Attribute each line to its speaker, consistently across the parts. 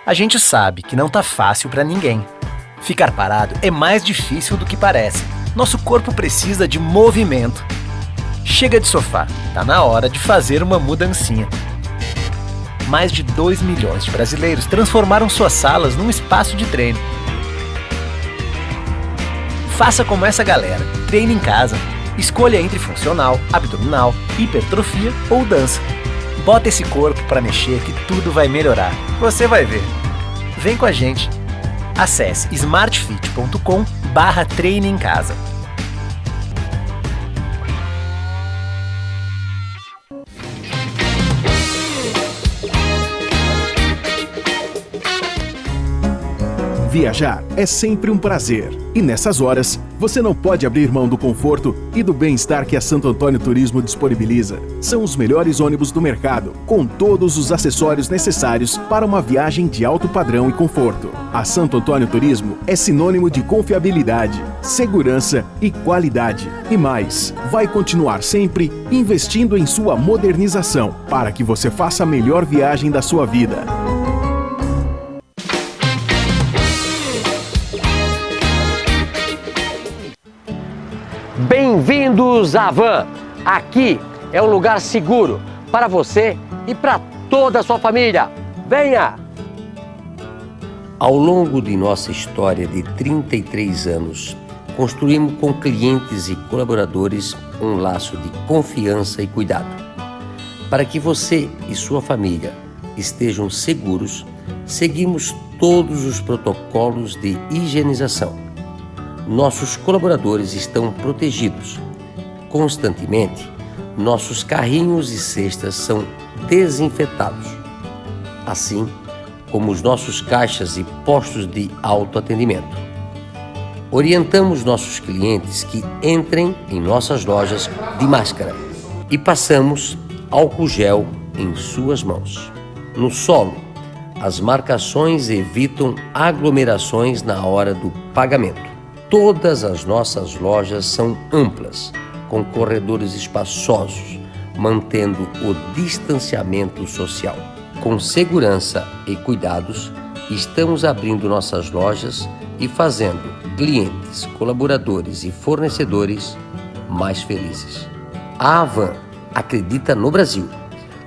Speaker 1: A gente sabe que não tá fácil para ninguém. Ficar parado é mais difícil do que parece. Nosso corpo precisa de movimento. Chega de sofá, tá na hora de fazer uma mudancinha. Mais de 2 milhões de brasileiros transformaram suas salas num espaço de treino. Faça como essa galera, treine em casa. Escolha entre funcional, abdominal, hipertrofia ou dança. Bota esse corpo pra mexer que tudo vai melhorar. Você vai ver. Vem com a gente. Acesse smartfit.com/treine em casa.
Speaker 2: Viajar é sempre um prazer. E nessas horas, você não pode abrir mão do conforto e do bem-estar que a Santo Antônio Turismo disponibiliza. São os melhores ônibus do mercado, com todos os acessórios necessários para uma viagem de alto padrão e conforto. A Santo Antônio Turismo é sinônimo de confiabilidade, segurança e qualidade. E mais, vai continuar sempre investindo em sua modernização para que você faça a melhor viagem da sua vida.
Speaker 3: Bem-vindos à Van! Aqui é um lugar seguro para você e para toda a sua família. Venha! Ao longo de nossa história de 33 anos, construímos com clientes e colaboradores um laço de confiança e cuidado. Para que você e sua família estejam seguros, seguimos todos os protocolos de higienização. Nossos colaboradores estão protegidos. Constantemente, nossos carrinhos e cestas são desinfetados, assim como os nossos caixas e postos de autoatendimento. Orientamos nossos clientes que entrem em nossas lojas de máscara e passamos álcool gel em suas mãos. No solo, as marcações evitam aglomerações na hora do pagamento. Todas as nossas lojas são amplas, com corredores espaçosos, mantendo o distanciamento social. Com segurança e cuidados, estamos abrindo nossas lojas e fazendo clientes, colaboradores e fornecedores mais felizes. A Van acredita no Brasil.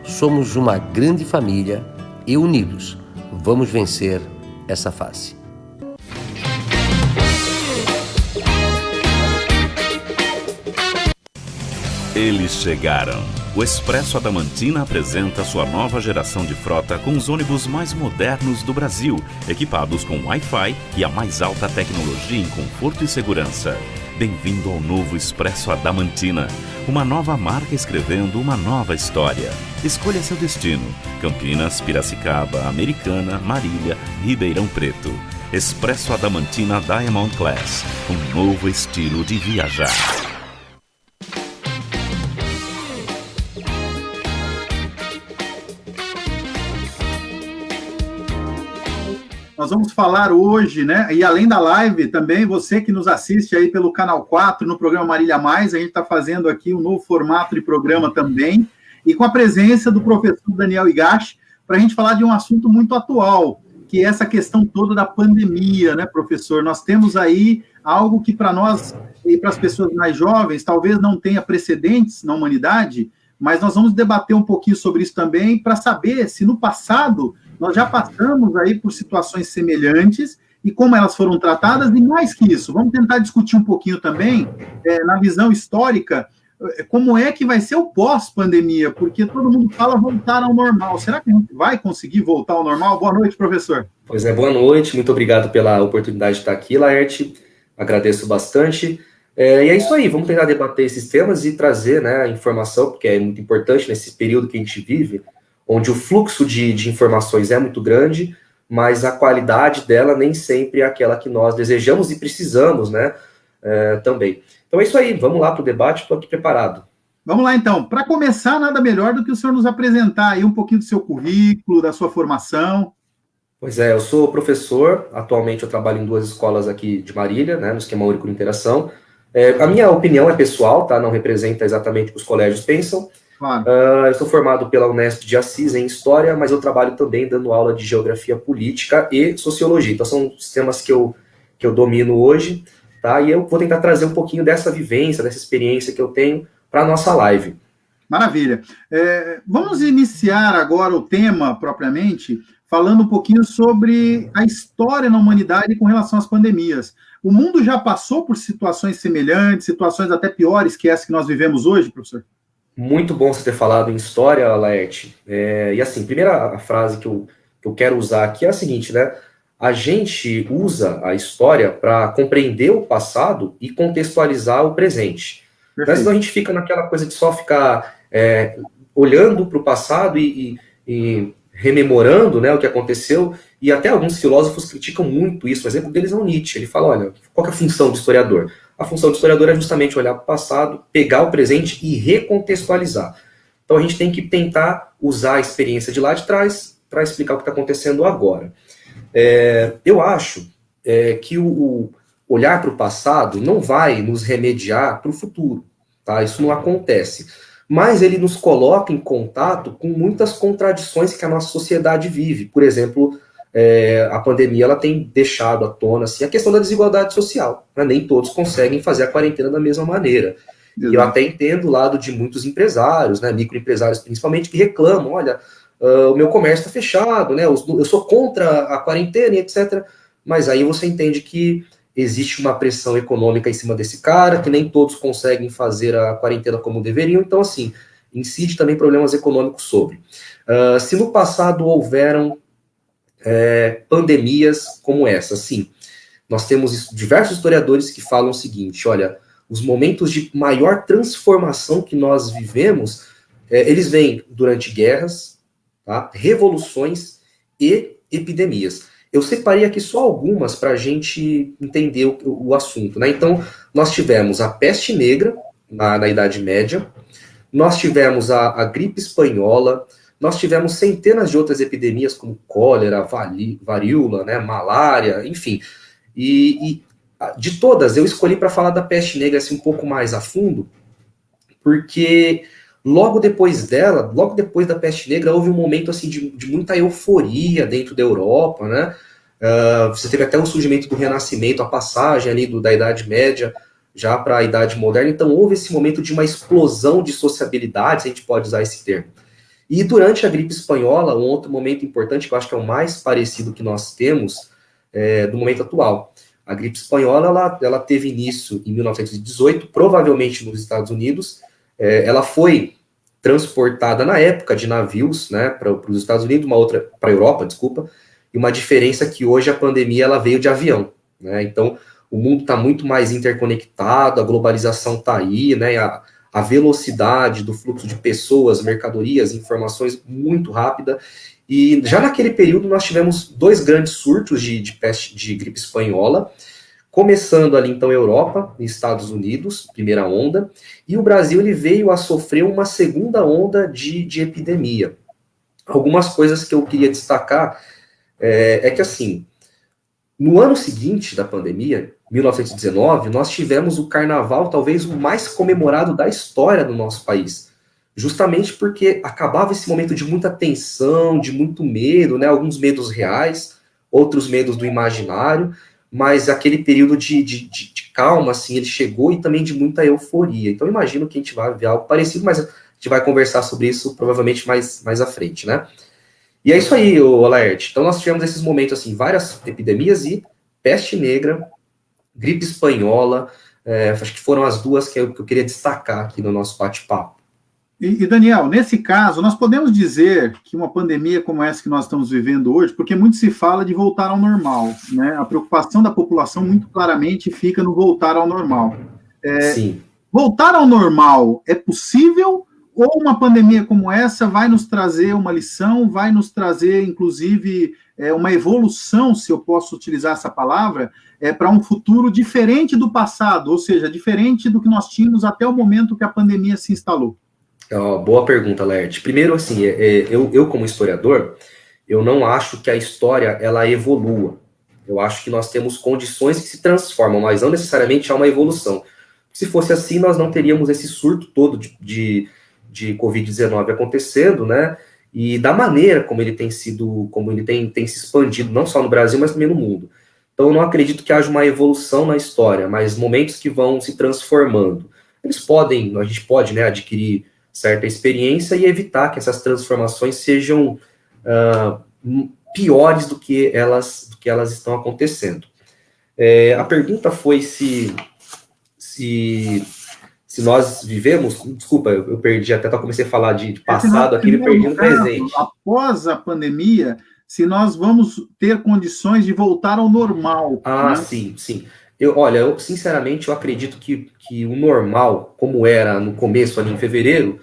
Speaker 3: Somos uma grande família e unidos vamos vencer essa fase.
Speaker 4: Eles chegaram. O Expresso Adamantina apresenta sua nova geração de frota com os ônibus mais modernos do Brasil, equipados com Wi-Fi e a mais alta tecnologia em conforto e segurança. Bem-vindo ao novo Expresso Adamantina, uma nova marca escrevendo uma nova história. Escolha seu destino: Campinas, Piracicaba, Americana, Marília, Ribeirão Preto. Expresso Adamantina Diamond Class, um novo estilo de viajar.
Speaker 5: Nós vamos falar hoje, né? E além da live, também você que nos assiste aí pelo Canal 4, no programa Marília Mais, a gente está fazendo aqui um novo formato de programa também, e com a presença do professor Daniel Higashi, para a gente falar de um assunto muito atual, que é essa questão toda da pandemia, né, professor? Nós temos aí algo que para nós e para as pessoas mais jovens talvez não tenha precedentes na humanidade, mas nós vamos debater um pouquinho sobre isso também para saber se no passado nós já passamos aí por situações semelhantes e como elas foram tratadas, e mais que isso, vamos tentar discutir um pouquinho também, na visão histórica, como é que vai ser o pós-pandemia, porque todo mundo fala voltar ao normal. Será que a gente vai conseguir voltar ao normal? Boa noite, professor.
Speaker 6: Pois é, boa noite, muito obrigado pela oportunidade de estar aqui, Laerte, agradeço bastante. E é isso aí, vamos tentar debater esses temas e trazer, né, informação, porque é muito importante nesse período que a gente vive, onde o fluxo de informações é muito grande, mas a qualidade dela nem sempre é aquela que nós desejamos e precisamos, né, também. Então é isso aí, vamos lá para o debate, estou aqui preparado.
Speaker 5: Vamos lá então, para começar, nada melhor do que o senhor nos apresentar aí um pouquinho do seu currículo, da sua formação.
Speaker 6: Pois é, eu sou professor, atualmente eu trabalho em 2 escolas aqui de Marília, né, no Esquema Único de Interação. A minha opinião é pessoal, tá, não representa exatamente o que os colégios pensam,
Speaker 5: Claro.
Speaker 6: Eu sou formado pela Unesp de Assis em História, mas eu trabalho também dando aula de Geografia Política e Sociologia. Então são os temas que eu domino hoje, tá? E eu vou tentar trazer um pouquinho dessa vivência, dessa experiência que eu tenho para a nossa live.
Speaker 5: Maravilha. Vamos iniciar agora o tema propriamente, falando um pouquinho sobre a história na humanidade com relação às pandemias. O mundo já passou por situações semelhantes, situações até piores que essa que nós vivemos hoje, professor?
Speaker 6: Muito bom você ter falado em história, Laerte. E assim, primeira frase que eu quero usar aqui é a seguinte, né? A gente usa a história para compreender o passado e contextualizar o presente. Mas senão a gente fica naquela coisa de só ficar olhando para o passado e rememorando, né, o que aconteceu, e até alguns filósofos criticam muito isso. O exemplo deles é o Nietzsche. Ele fala, olha, qual que é a função do historiador? A função do historiador é justamente olhar para o passado, pegar o presente e recontextualizar. Então a gente tem que tentar usar a experiência de lá de trás para explicar o que está acontecendo agora. Eu acho que o olhar para o passado não vai nos remediar para o futuro, tá? Isso não acontece. Mas ele nos coloca em contato com muitas contradições que a nossa sociedade vive. Por exemplo, a pandemia ela tem deixado à tona assim, a questão da desigualdade social, né? Nem todos conseguem fazer a quarentena da mesma maneira. E eu até entendo o lado de muitos empresários, né, microempresários principalmente, que reclamam, olha, o meu comércio está fechado, né, eu sou contra a quarentena, etc. Mas aí você entende que existe uma pressão econômica em cima desse cara, que nem todos conseguem fazer a quarentena como deveriam, então, assim, incide também problemas econômicos sobre. Se no passado houveram pandemias como essa, sim, nós temos diversos historiadores que falam o seguinte, olha, os momentos de maior transformação que nós vivemos, eles vêm durante guerras, tá? Revoluções e epidemias. Eu separei aqui só algumas para a gente entender o assunto, né? Então, nós tivemos a peste negra na Idade Média, nós tivemos a gripe espanhola, nós tivemos centenas de outras epidemias como cólera, varíola, né, malária, enfim. E de todas, eu escolhi para falar da peste negra assim, um pouco mais a fundo, porque logo depois da peste negra, houve um momento assim, de muita euforia dentro da Europa, né? Você teve até o surgimento do Renascimento, a passagem ali da Idade Média já para a Idade Moderna, então houve esse momento de uma explosão de sociabilidade, se a gente pode usar esse termo. E durante a gripe espanhola, um outro momento importante, que eu acho que é o mais parecido que nós temos do momento atual. A gripe espanhola, ela teve início em 1918, provavelmente nos Estados Unidos. Ela foi transportada na época de navios, né, para os Estados Unidos, uma outra para a Europa, desculpa, e uma diferença que hoje a pandemia ela veio de avião, né? Então o mundo está muito mais interconectado, a globalização está aí, né? A velocidade do fluxo de pessoas, mercadorias, informações muito rápida. E já naquele período nós tivemos 2 grandes surtos de gripe espanhola, começando ali então Europa, Estados Unidos, primeira onda, e o Brasil ele veio a sofrer uma segunda onda de epidemia. Algumas coisas que eu queria destacar que assim, no ano seguinte da pandemia, 1919, nós tivemos o carnaval talvez o mais comemorado da história do nosso país, justamente porque acabava esse momento de muita tensão, de muito medo, né? Alguns medos reais, outros medos do imaginário, mas aquele período de calma, assim, ele chegou e também de muita euforia. Então, imagino que a gente vai ver algo parecido, mas a gente vai conversar sobre isso provavelmente mais à frente, né? E é isso aí, Laerte. Então, nós tivemos esses momentos, assim, várias epidemias e peste negra, gripe espanhola, acho que foram as duas que eu queria destacar aqui no nosso bate-papo.
Speaker 5: E, Daniel, nesse caso, nós podemos dizer que uma pandemia como essa que nós estamos vivendo hoje, porque muito se fala de voltar ao normal, né? A preocupação da população muito claramente fica no voltar ao normal.
Speaker 6: Sim.
Speaker 5: Voltar ao normal é possível ou uma pandemia como essa vai nos trazer uma lição, vai nos trazer, inclusive, uma evolução, se eu posso utilizar essa palavra, para um futuro diferente do passado, ou seja, diferente do que nós tínhamos até o momento que a pandemia se instalou?
Speaker 6: Boa pergunta, Laerte. Primeiro, assim, eu como historiador, eu não acho que a história ela evolua. Eu acho que nós temos condições que se transformam, mas não necessariamente há uma evolução. Se fosse assim, nós não teríamos esse surto todo de de Covid-19 acontecendo, né? E da maneira como ele tem tem se expandido, não só no Brasil, mas também no mundo. Então, eu não acredito que haja uma evolução na história, mas momentos que vão se transformando. A gente pode, né, adquirir certa experiência e evitar que essas transformações sejam piores do que elas estão acontecendo. A pergunta foi se nós vivemos... Desculpa, eu perdi, até comecei a falar de passado aqui, me perdi no presente.
Speaker 5: Após a pandemia, se nós vamos ter condições de voltar ao normal.
Speaker 6: Né? Sim. Sinceramente, eu acredito que o normal, como era no começo, ali em fevereiro,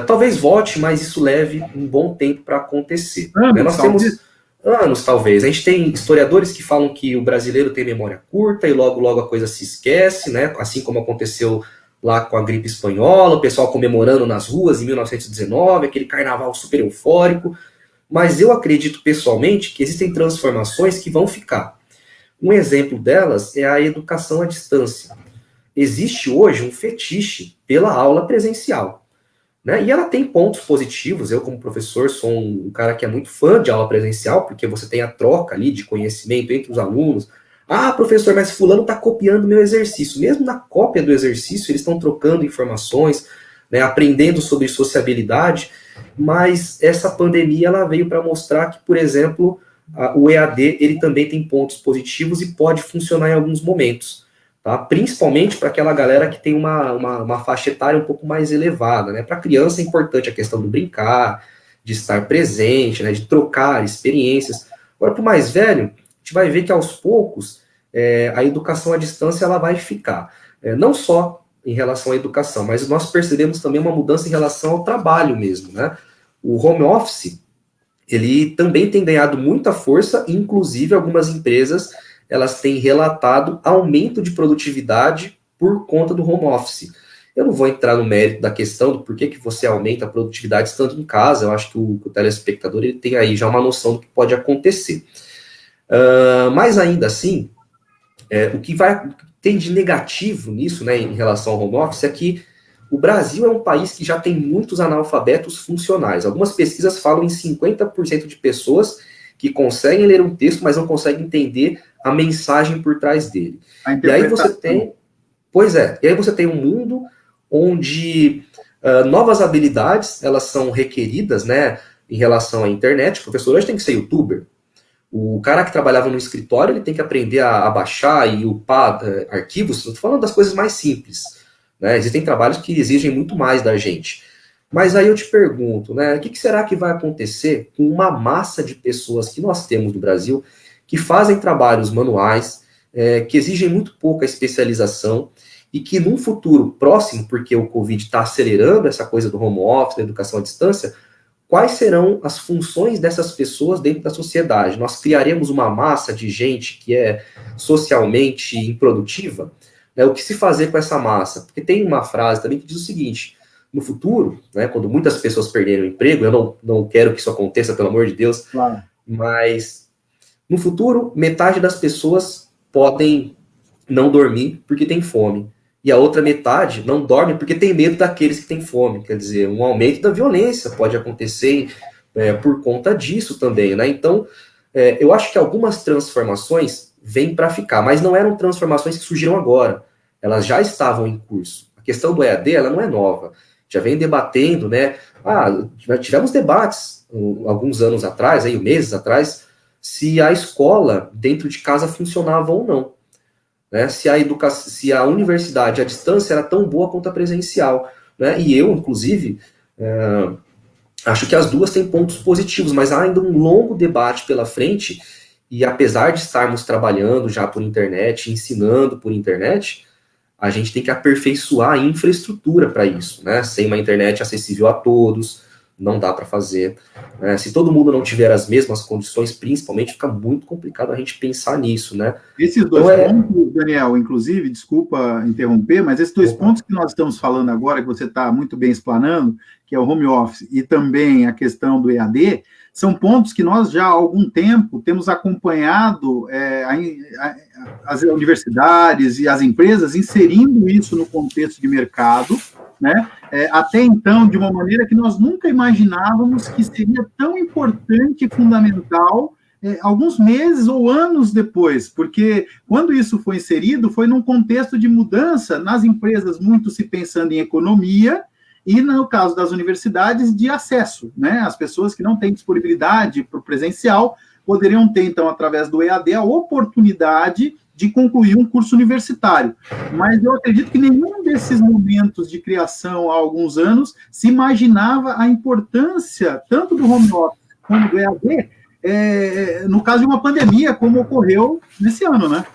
Speaker 6: talvez volte, mas isso leve um bom tempo para acontecer. Nós temos anos, talvez. A gente tem historiadores que falam que o brasileiro tem memória curta e logo a coisa se esquece, né? Assim como aconteceu lá com a gripe espanhola, o pessoal comemorando nas ruas em 1919, aquele carnaval super eufórico. Mas eu acredito pessoalmente que existem transformações que vão ficar. Um exemplo delas é a educação à distância. Existe hoje um fetiche pela aula presencial, né? E ela tem pontos positivos. Eu, como professor, sou um cara que é muito fã de aula presencial, porque você tem a troca ali de conhecimento entre os alunos. Ah, professor, mas fulano está copiando meu exercício. Mesmo na cópia do exercício, eles estão trocando informações, né, aprendendo sobre sociabilidade, mas essa pandemia ela veio para mostrar que, por exemplo, o EAD ele também tem pontos positivos e pode funcionar em alguns momentos, tá? Principalmente para aquela galera que tem uma faixa etária um pouco mais elevada, né? Para criança é importante a questão do brincar, de estar presente, né, de trocar experiências. Agora, para o mais velho, a gente vai ver que aos poucos a educação à distância ela vai ficar. Não só em relação à educação, mas nós percebemos também uma mudança em relação ao trabalho mesmo, né? O home office, ele também tem ganhado muita força, inclusive algumas empresas, elas têm relatado aumento de produtividade por conta do home office. Eu não vou entrar no mérito da questão do porquê que você aumenta a produtividade estando em casa, eu acho que o telespectador ele tem aí já uma noção do que pode acontecer. Mas ainda assim, o que tem de negativo nisso, né, em relação ao home office, é que o Brasil é um país que já tem muitos analfabetos funcionais. Algumas pesquisas falam em 50% de pessoas que conseguem ler um texto, mas não conseguem entender a mensagem por trás dele. E aí você tem... e aí você tem um mundo onde novas habilidades, elas são requeridas, né, em relação à internet. O professor hoje tem que ser youtuber. O cara que trabalhava no escritório, ele tem que aprender a baixar e upar arquivos. Estou falando das coisas mais simples, né? Existem trabalhos que exigem muito mais da gente. Mas aí eu te pergunto, né, o que será que vai acontecer com uma massa de pessoas que nós temos no Brasil que fazem trabalhos manuais, que exigem muito pouca especialização e que num futuro próximo, porque o Covid está acelerando essa coisa do home office, da educação à distância, quais serão as funções dessas pessoas dentro da sociedade? Nós criaremos uma massa de gente que é socialmente improdutiva? O que se fazer com essa massa? Porque tem uma frase também que diz o seguinte: no futuro, né, quando muitas pessoas perderem o emprego, eu não quero que isso aconteça, pelo amor de Deus, claro, mas no futuro, metade das pessoas podem não dormir porque tem fome. E a outra metade não dorme porque tem medo daqueles que têm fome. Quer dizer, um aumento da violência pode acontecer por conta disso também, né? Então, eu acho que algumas transformações vêm para ficar, mas não eram transformações que surgiram agora. Elas já estavam em curso. A questão do EAD, ela não é nova. Já vem debatendo, né? Tivemos debates alguns anos atrás, meses atrás, se a escola dentro de casa funcionava ou não. Né, se a universidade à distância era tão boa quanto a presencial, né? E eu, inclusive, acho que as duas têm pontos positivos, mas há ainda um longo debate pela frente, e apesar de estarmos trabalhando já por internet, ensinando por internet, a gente tem que aperfeiçoar a infraestrutura para isso, né? Sem uma internet acessível a todos, não dá para fazer. Se todo mundo não tiver as mesmas condições, principalmente, fica muito complicado a gente pensar nisso, né?
Speaker 5: Esses dois pontos, Daniel, inclusive, desculpa interromper, mas esses dois pontos que nós estamos falando agora, que você está muito bem explanando, que é o home office e também a questão do EAD, são pontos que nós já há algum tempo temos acompanhado as universidades e as empresas inserindo isso no contexto de mercado, né? Até então, de uma maneira que nós nunca imaginávamos que seria tão importante e fundamental alguns meses ou anos depois, porque quando isso foi inserido, foi num contexto de mudança nas empresas, muito se pensando em economia, e no caso das universidades, de acesso, né? As pessoas que não têm disponibilidade para o presencial poderiam ter, então, através do EAD, a oportunidade de concluir um curso universitário. Mas eu acredito que nenhum desses momentos de criação há alguns anos se imaginava a importância tanto do home office como do EAD, no caso de uma pandemia, como ocorreu nesse ano, né?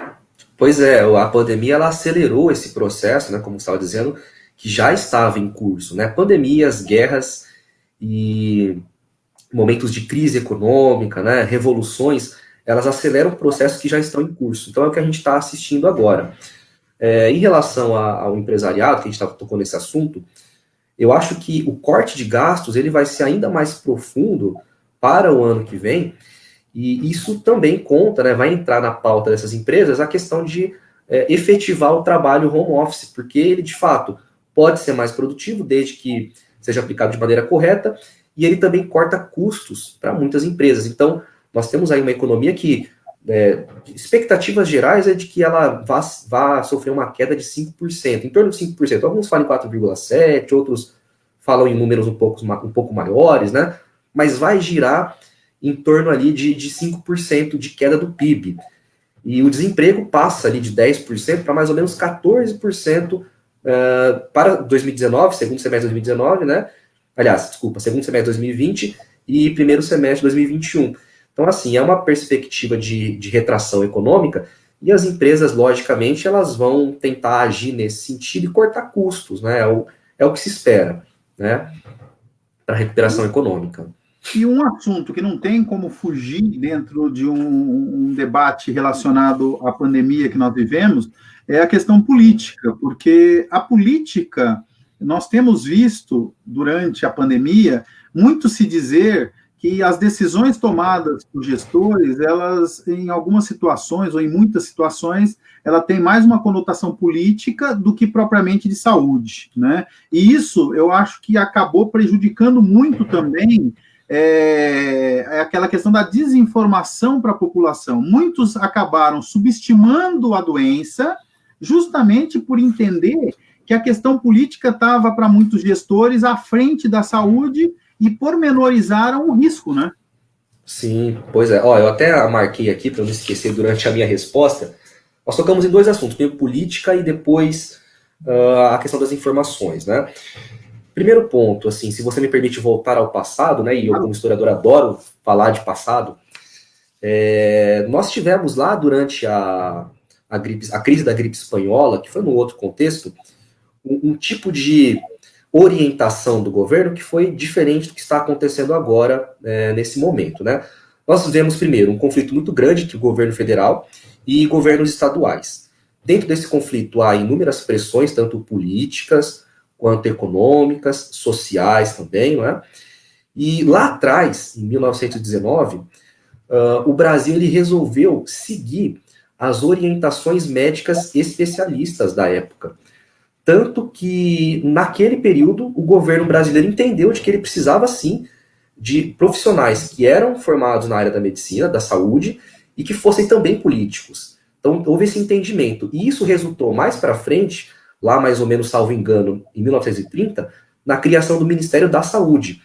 Speaker 6: Pois é, a pandemia ela acelerou esse processo, né, como você estava dizendo, que já estava em curso, né? Pandemias, guerras e momentos de crise econômica, né, revoluções, elas aceleram processos que já estão em curso. Então é o que a gente está assistindo agora. Em relação ao empresariado, que a gente tocou nesse assunto, eu acho que o corte de gastos ele vai ser ainda mais profundo para o ano que vem, e isso também conta, né, vai entrar na pauta dessas empresas a questão de efetivar o trabalho home office, porque ele, de fato, pode ser mais produtivo, desde que seja aplicado de maneira correta, e ele também corta custos para muitas empresas. Então, nós temos aí uma economia que, expectativas gerais é de que ela vá sofrer uma queda de 5%, em torno de 5%. Alguns falam em 4,7%, outros falam em números um pouco maiores, né? Mas vai girar em torno ali de 5% de queda do PIB. E o desemprego passa ali de 10% para mais ou menos 14% para 2019, segundo semestre de 2019, né? Aliás, desculpa, segundo semestre de 2020 e primeiro semestre de 2021. Então, assim, é uma perspectiva de retração econômica e as empresas, logicamente, elas vão tentar agir nesse sentido e cortar custos, né? É o que se espera, né? Para a recuperação econômica.
Speaker 5: E um assunto que não tem como fugir dentro de um debate relacionado à pandemia que nós vivemos é a questão política, porque a política, nós temos visto durante a pandemia, muito se dizer que as decisões tomadas por gestores, elas, em algumas situações, ou em muitas situações, ela tem mais uma conotação política do que propriamente de saúde, né? E isso, eu acho que acabou prejudicando muito também aquela questão da desinformação para a população. Muitos acabaram subestimando a doença justamente por entender que a questão política estava, para muitos gestores, à frente da saúde e pormenorizaram o risco, né?
Speaker 6: Sim, pois é. Ó, eu até marquei aqui, para não esquecer durante a minha resposta, nós tocamos em dois assuntos, primeiro política e depois a questão das informações, né? Primeiro ponto, assim, se você me permite voltar ao passado, né, e eu como historiador adoro falar de passado, nós tivemos lá durante a crise da gripe espanhola, que foi num outro contexto, um tipo de orientação do governo que foi diferente do que está acontecendo agora, nesse momento, né? Nós vemos, primeiro, um conflito muito grande entre o governo federal e governos estaduais. Dentro desse conflito há inúmeras pressões, tanto políticas quanto econômicas, sociais também, não é? E lá atrás, em 1919, o Brasil ele resolveu seguir as orientações médicas especialistas da época. Tanto que, naquele período, o governo brasileiro entendeu de que ele precisava, sim, de profissionais que eram formados na área da medicina, da saúde, e que fossem também políticos. Então, houve esse entendimento. E isso resultou, mais para frente, lá mais ou menos, salvo engano, em 1930, na criação do Ministério da Saúde.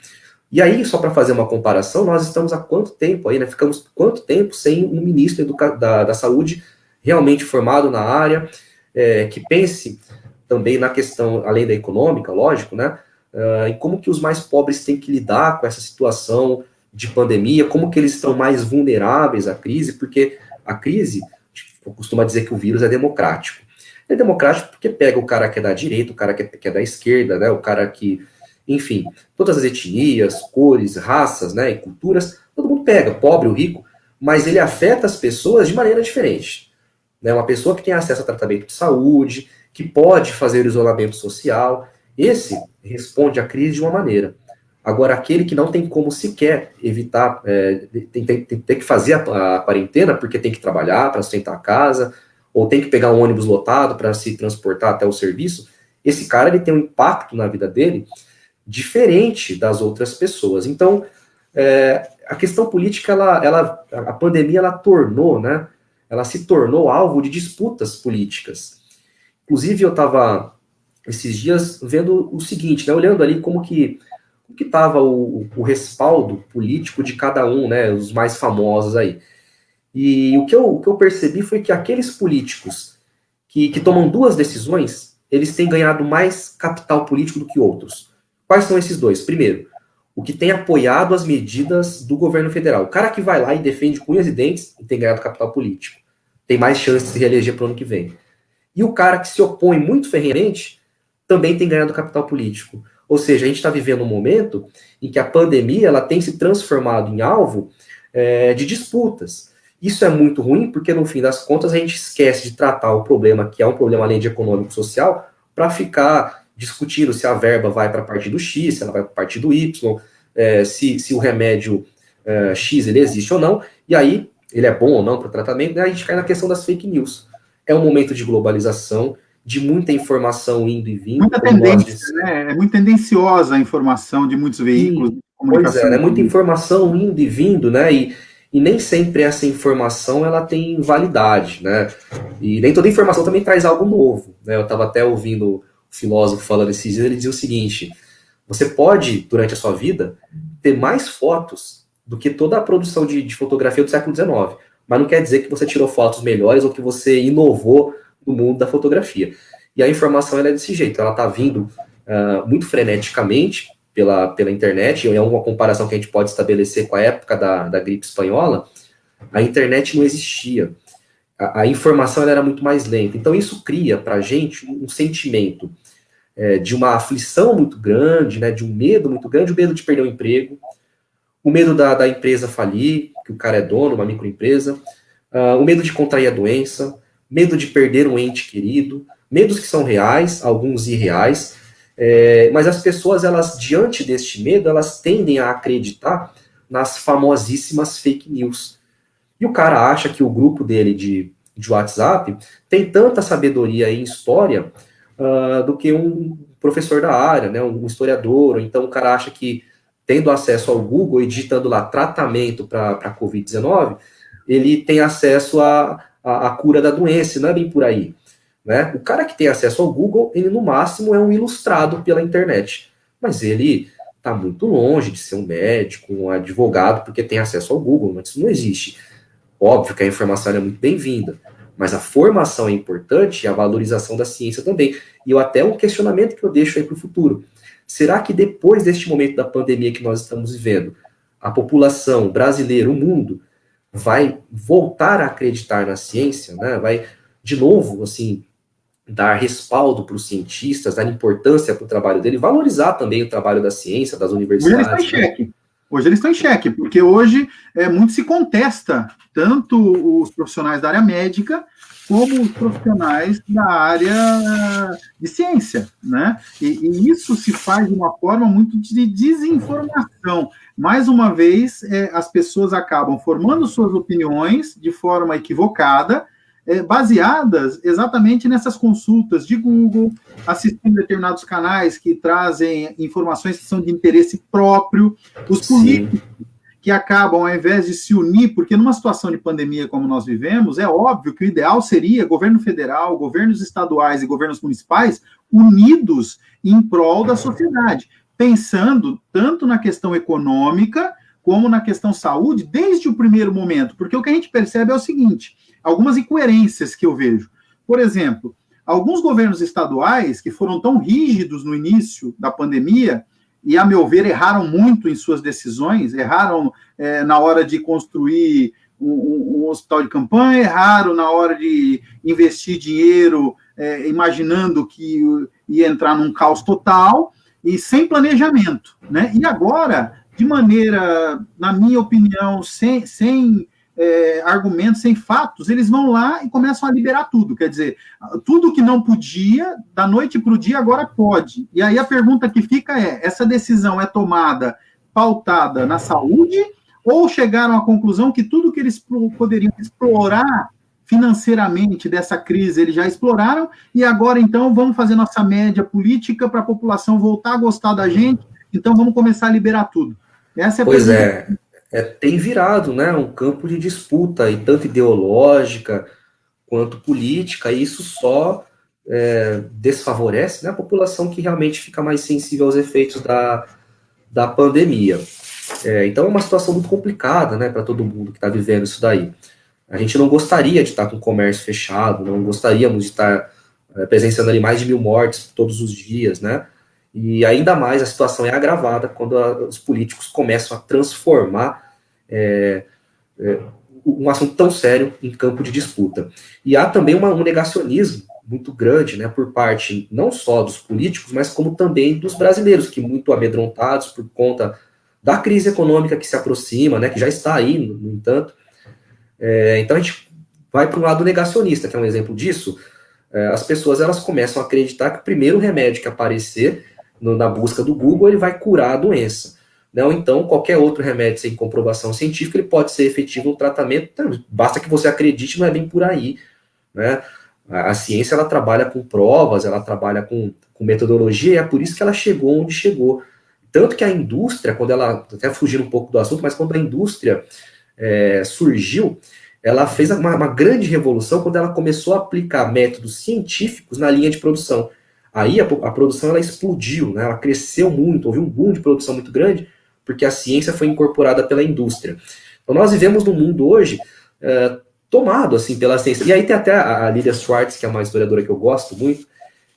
Speaker 6: E aí, só para fazer uma comparação, nós estamos há quanto tempo aí, né? Ficamos quanto tempo sem um ministro da Saúde realmente formado na área, que pense também na questão, além da econômica, lógico, né? Em como que os mais pobres têm que lidar com essa situação de pandemia, como que eles estão mais vulneráveis à crise, porque a crise, eu costumo dizer que o vírus é democrático. É democrático porque pega o cara que é da direita, o cara que é da esquerda, né? O cara que, enfim, todas as etnias, cores, raças, né, e culturas, todo mundo pega, pobre ou rico, mas ele afeta as pessoas de maneira diferente. Né? Uma pessoa que tem acesso a tratamento de saúde, que pode fazer o isolamento social, esse responde à crise de uma maneira. Agora, aquele que não tem como sequer evitar, tem que fazer a quarentena porque tem que trabalhar para sustentar a casa, ou tem que pegar um ônibus lotado para se transportar até o serviço, esse cara ele tem um impacto na vida dele diferente das outras pessoas. Então, a questão política, a pandemia, ela tornou, né? Ela se tornou alvo de disputas políticas. Inclusive, eu estava, esses dias, vendo o seguinte, né? Olhando ali como que estava o respaldo político de cada um, né? Os mais famosos aí. E o que eu percebi foi que aqueles políticos que tomam duas decisões, eles têm ganhado mais capital político do que outros. Quais são esses dois? Primeiro, o que tem apoiado as medidas do governo federal. O cara que vai lá e defende com unhas e dentes tem ganhado capital político. Tem mais chance de se reeleger para o ano que vem. E o cara que se opõe muito ferrenhamente também tem ganhado capital político. Ou seja, a gente está vivendo um momento em que a pandemia ela tem se transformado em alvo de disputas. Isso é muito ruim porque, no fim das contas, a gente esquece de tratar o problema, que é um problema além de econômico-social, para ficar discutindo se a verba vai para partido X, se ela vai para partido Y, se o remédio X ele existe ou não, e aí ele é bom ou não para o tratamento, né? A gente cai na questão das fake news. É um momento de globalização, de muita informação indo e vindo.
Speaker 5: Muita tendência, né? É muito tendenciosa a informação de muitos veículos de comunicação.
Speaker 6: Pois é muita informação indo e vindo, né? E nem sempre essa informação ela tem validade, né? E nem toda informação também traz algo novo, né? Eu estava até ouvindo o filósofo falando esses dias, ele dizia o seguinte: você pode, durante a sua vida, ter mais fotos do que toda a produção de fotografia do século XIX, mas não quer dizer que você tirou fotos melhores ou que você inovou no mundo da fotografia. E a informação ela é desse jeito, ela está vindo muito freneticamente pela internet, e é uma comparação que a gente pode estabelecer com a época da gripe espanhola. A internet não existia, a informação ela era muito mais lenta, então isso cria para a gente um sentimento de uma aflição muito grande, né, de um medo muito grande, o medo de perder o emprego, o medo da empresa falir, que o cara é dono, uma microempresa, o medo de contrair a doença, medo de perder um ente querido, medos que são reais, alguns irreais, mas as pessoas, elas, diante deste medo, elas tendem a acreditar nas famosíssimas fake news. E o cara acha que o grupo dele de WhatsApp tem tanta sabedoria em história do que um professor da área, né, um historiador. Ou então o cara acha que, tendo acesso ao Google e digitando lá tratamento para a Covid-19, ele tem acesso à cura da doença, não é bem por aí. Né? O cara que tem acesso ao Google, ele no máximo é um ilustrado pela internet, mas ele está muito longe de ser um médico, um advogado, porque tem acesso ao Google, mas isso não existe. Óbvio que a informação é muito bem-vinda, mas a formação é importante e a valorização da ciência também. E até um questionamento que eu deixo aí para o futuro: será que depois deste momento da pandemia que nós estamos vivendo, a população brasileira, o mundo, vai voltar a acreditar na ciência, né? Vai, de novo, assim, dar respaldo para os cientistas, dar importância para o trabalho dele, valorizar também o trabalho da ciência, das universidades.
Speaker 5: Hoje eles estão em xeque. Hoje eles estão em xeque, porque hoje muito se contesta, tanto os profissionais da área médica, como os profissionais da área de ciência, né? E isso se faz de uma forma muito de desinformação. Mais uma vez, as pessoas acabam formando suas opiniões de forma equivocada, baseadas exatamente nessas consultas de Google, assistindo determinados canais que trazem informações que são de interesse próprio, os políticos que acabam, ao invés de se unir, porque numa situação de pandemia como nós vivemos, é óbvio que o ideal seria governo federal, governos estaduais e governos municipais unidos em prol da sociedade, pensando tanto na questão econômica como na questão saúde, desde o primeiro momento, porque o que a gente percebe é o seguinte: algumas incoerências que eu vejo. Por exemplo, alguns governos estaduais que foram tão rígidos no início da pandemia, e, a meu ver, erraram muito em suas decisões, erraram na hora de construir um hospital de campanha, erraram na hora de investir dinheiro, imaginando que ia entrar num caos total, e sem planejamento, né? E agora, de maneira, na minha opinião, sem argumentos, sem fatos, eles vão lá e começam a liberar tudo. Quer dizer, tudo que não podia, da noite para o dia, agora pode. E aí a pergunta que fica é: essa decisão é tomada pautada na saúde, ou chegaram à conclusão que tudo que eles poderiam explorar financeiramente dessa crise eles já exploraram, e agora então vamos fazer nossa média política para a população voltar a gostar da gente, então vamos começar a liberar tudo. Essa é a pergunta.
Speaker 6: Tem virado, né, um campo de disputa, e tanto ideológica quanto política, e isso só desfavorece, né, a população que realmente fica mais sensível aos efeitos da pandemia. Então é uma situação muito complicada, né, para todo mundo que está vivendo isso daí. A gente não gostaria de estar com o comércio fechado, não gostaríamos de estar presenciando ali mais de 1.000 mortes todos os dias, né? E ainda mais a situação é agravada quando os políticos começam a transformar um assunto tão sério em campo de disputa. E há também um negacionismo muito grande, né, por parte não só dos políticos, mas como também dos brasileiros, que muito amedrontados por conta da crise econômica que se aproxima, né, que já está aí, no entanto. Então a gente vai para um lado negacionista, que é um exemplo disso. As pessoas elas começam a acreditar que o primeiro remédio que aparecer na busca do Google, ele vai curar a doença. Não, então, qualquer outro remédio sem comprovação científica, ele pode ser efetivo no tratamento, basta que você acredite, não é bem por aí, né? A ciência, ela trabalha com provas, ela trabalha com metodologia, e é por isso que ela chegou onde chegou. Tanto que a indústria, quando ela, até fugindo um pouco do assunto, mas quando a indústria surgiu, ela fez uma grande revolução quando ela começou a aplicar métodos científicos na linha de produção. Aí a produção ela explodiu, né? Ela cresceu muito, houve um boom de produção muito grande, porque a ciência foi incorporada pela indústria. Então nós vivemos num mundo hoje tomado assim, pela ciência. E aí tem até a Lilia Schwartz, que é uma historiadora que eu gosto muito,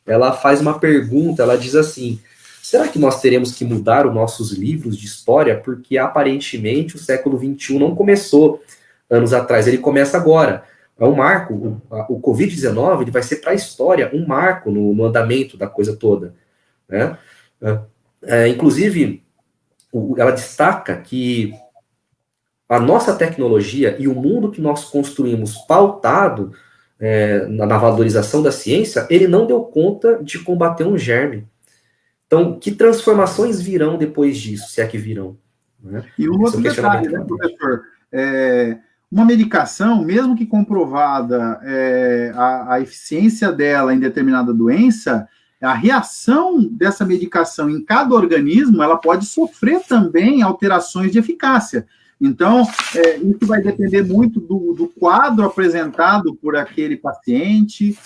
Speaker 6: ela faz uma pergunta, ela diz assim: será que nós teremos que mudar os nossos livros de história? Porque aparentemente o século XXI não começou anos atrás, ele começa agora. É um marco, o Covid-19 ele vai ser para a história um marco no andamento da coisa toda, né? Inclusive, ela destaca que a nossa tecnologia e o mundo que nós construímos pautado na valorização da ciência, ele não deu conta de combater um germe. Então, que transformações virão depois disso, se é que virão? Né?
Speaker 5: E um outro detalhe, né, professor? Uma medicação, mesmo que comprovada a eficiência dela em determinada doença, a reação dessa medicação em cada organismo, ela pode sofrer também alterações de eficácia. Então, isso vai depender muito do quadro apresentado por aquele paciente,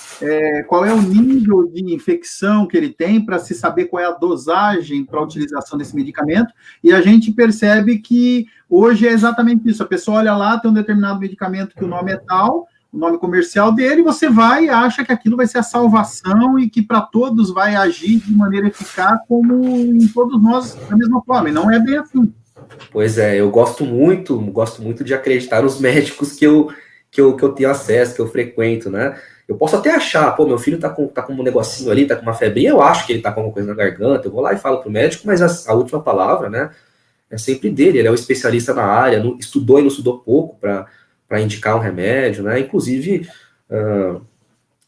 Speaker 5: qual é o nível de infecção que ele tem, para se saber qual é a dosagem para a utilização desse medicamento, e a gente percebe que hoje é exatamente isso. A pessoa olha lá, tem um determinado medicamento que o nome é tal, o nome comercial dele, você vai e acha que aquilo vai ser a salvação e que para todos vai agir de maneira eficaz, como em todos nós, da mesma forma, e não é bem assim.
Speaker 6: Pois é, eu gosto muito de acreditar nos médicos que eu tenho acesso, que eu frequento, né? Eu posso até achar, meu filho tá com um negocinho ali, tá com uma febrinha, eu acho que ele tá com alguma coisa na garganta, eu vou lá e falo pro médico, mas a última palavra, né, é sempre dele, ele é o especialista na área, estudou e não estudou pouco para indicar um remédio, né? Inclusive, a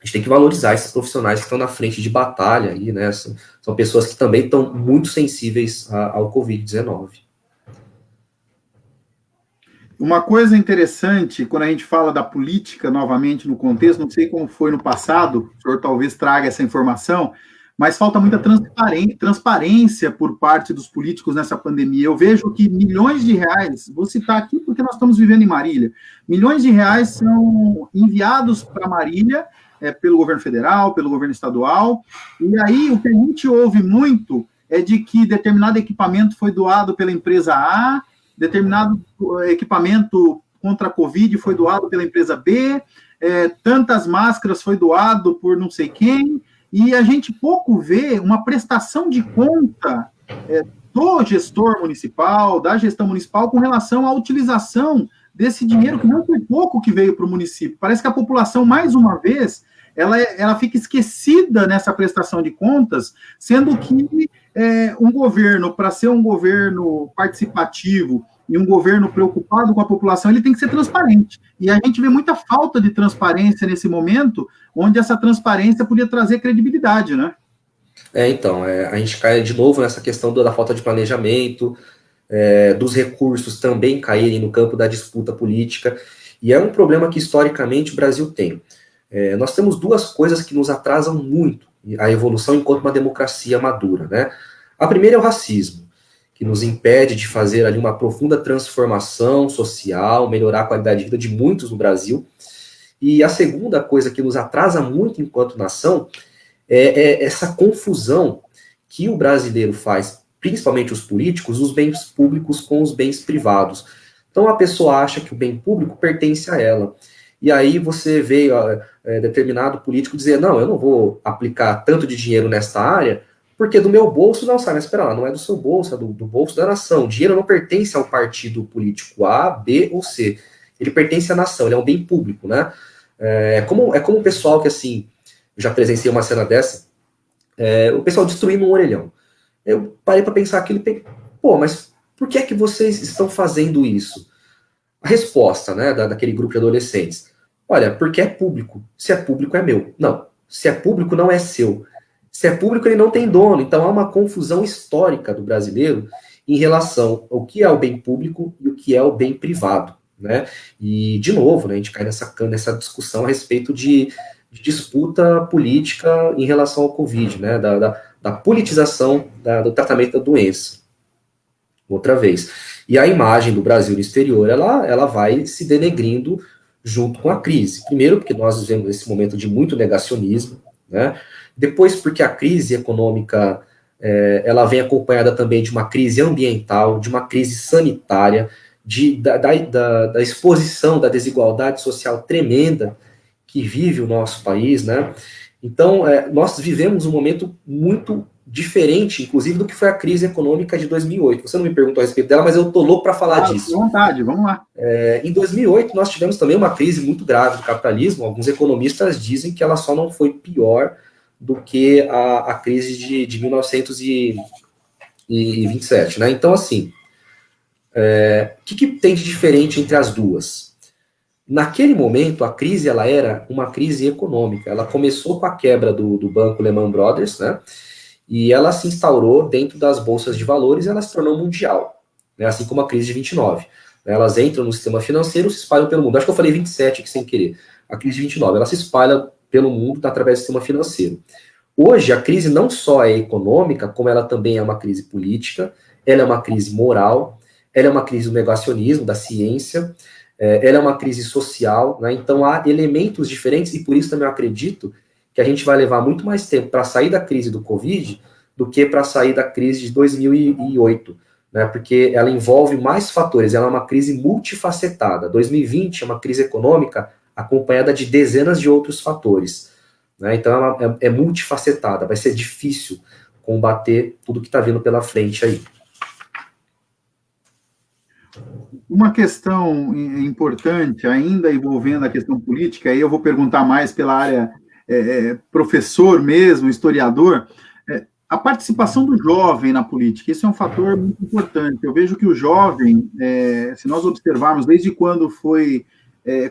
Speaker 6: gente tem que valorizar esses profissionais que estão na frente de batalha aí, né? São pessoas que também estão muito sensíveis ao Covid-19.
Speaker 5: Uma coisa interessante, quando a gente fala da política, novamente, no contexto, não sei como foi no passado, o senhor talvez traga essa informação, mas falta muita transparência por parte dos políticos nessa pandemia. Eu vejo que milhões de reais, vou citar aqui porque nós estamos vivendo em Marília, milhões de reais são enviados para Marília, pelo governo federal, pelo governo estadual, e aí o que a gente ouve muito é de que determinado equipamento foi doado pela empresa A, determinado equipamento contra a Covid foi doado pela empresa B, tantas máscaras foi doado por não sei quem, e a gente pouco vê uma prestação de conta do gestor municipal, da gestão municipal, com relação à utilização desse dinheiro, que não foi pouco que veio para o município. Parece que a população, mais uma vez, ela fica esquecida nessa prestação de contas, sendo que um governo, para ser um governo participativo e um governo preocupado com a população, ele tem que ser transparente. E a gente vê muita falta de transparência nesse momento, onde essa transparência podia trazer credibilidade, né?
Speaker 6: Então, a gente cai de novo nessa questão da falta de planejamento, dos recursos também caírem no campo da disputa política, e é um problema que historicamente o Brasil tem. Nós temos duas coisas que nos atrasam muito a evolução enquanto uma democracia madura, né? A primeira é o racismo, que nos impede de fazer ali uma profunda transformação social, melhorar a qualidade de vida de muitos no Brasil. E a segunda coisa que nos atrasa muito enquanto nação é essa confusão que o brasileiro faz, principalmente os políticos, os bens públicos com os bens privados. Então a pessoa acha que o bem público pertence a ela. E aí você vê determinado político dizer, não, eu não vou aplicar tanto de dinheiro nesta área, porque do meu bolso não sai. Mas espera lá, não é do seu bolso, é do bolso da nação. O dinheiro não pertence ao partido político A, B ou C. Ele pertence à nação, ele é um bem público, né? É como o pessoal que, assim, eu já presenciei uma cena dessa, o pessoal destruindo um orelhão. Eu parei para pensar aquilo e mas por que é que vocês estão fazendo isso? A resposta, né, daquele grupo de adolescentes, olha, porque é público. Se é público, é meu. Não, se é público, não é seu. Se é público, ele não tem dono. Então há uma confusão histórica do brasileiro em relação ao que é o bem público e o que é o bem privado, né? E, de novo, né, a gente cai nessa discussão a respeito de disputa política em relação ao Covid, né? Da politização do tratamento da doença. Outra vez. E a imagem do Brasil no exterior, ela vai se denegrindo junto com a crise. Primeiro, porque nós vivemos esse momento de muito negacionismo, né? Depois, porque a crise econômica ela vem acompanhada também de uma crise ambiental, de uma crise sanitária, da exposição da desigualdade social tremenda que vive o nosso país, né? Então, nós vivemos um momento muito diferente, inclusive, do que foi a crise econômica de 2008. Você não me perguntou a respeito dela, mas eu tô louco para falar disso.
Speaker 5: À vontade, vamos lá.
Speaker 6: Em 2008, nós tivemos também uma crise muito grave do capitalismo. Alguns economistas dizem que ela só não foi pior do que a crise de 1927, né? Então, assim, o que tem de diferente entre as duas? Naquele momento, a crise ela era uma crise econômica. Ela começou com a quebra do banco Lehman Brothers, né? E ela se instaurou dentro das bolsas de valores e ela se tornou mundial, né? Assim como a crise de 29. Elas entram no sistema financeiro e se espalham pelo mundo. Acho que eu falei 27 aqui sem querer. A crise de 29, ela se espalha pelo mundo através do sistema financeiro. Hoje, a crise não só é econômica, como ela também é uma crise política, ela é uma crise moral, ela é uma crise do negacionismo, da ciência, ela é uma crise social, né? Então há elementos diferentes e por isso também eu acredito que a gente vai levar muito mais tempo para sair da crise do Covid do que para sair da crise de 2008, né? Porque ela envolve mais fatores, ela é uma crise multifacetada. 2020 é uma crise econômica acompanhada de dezenas de outros fatores, né? Então ela é multifacetada, vai ser difícil combater tudo que está vindo pela frente aí.
Speaker 5: Uma questão importante, ainda envolvendo a questão política, aí eu vou perguntar mais pela área professor mesmo, historiador, a participação do jovem na política, isso é um fator muito importante. Eu vejo que o jovem, se nós observarmos desde quando foi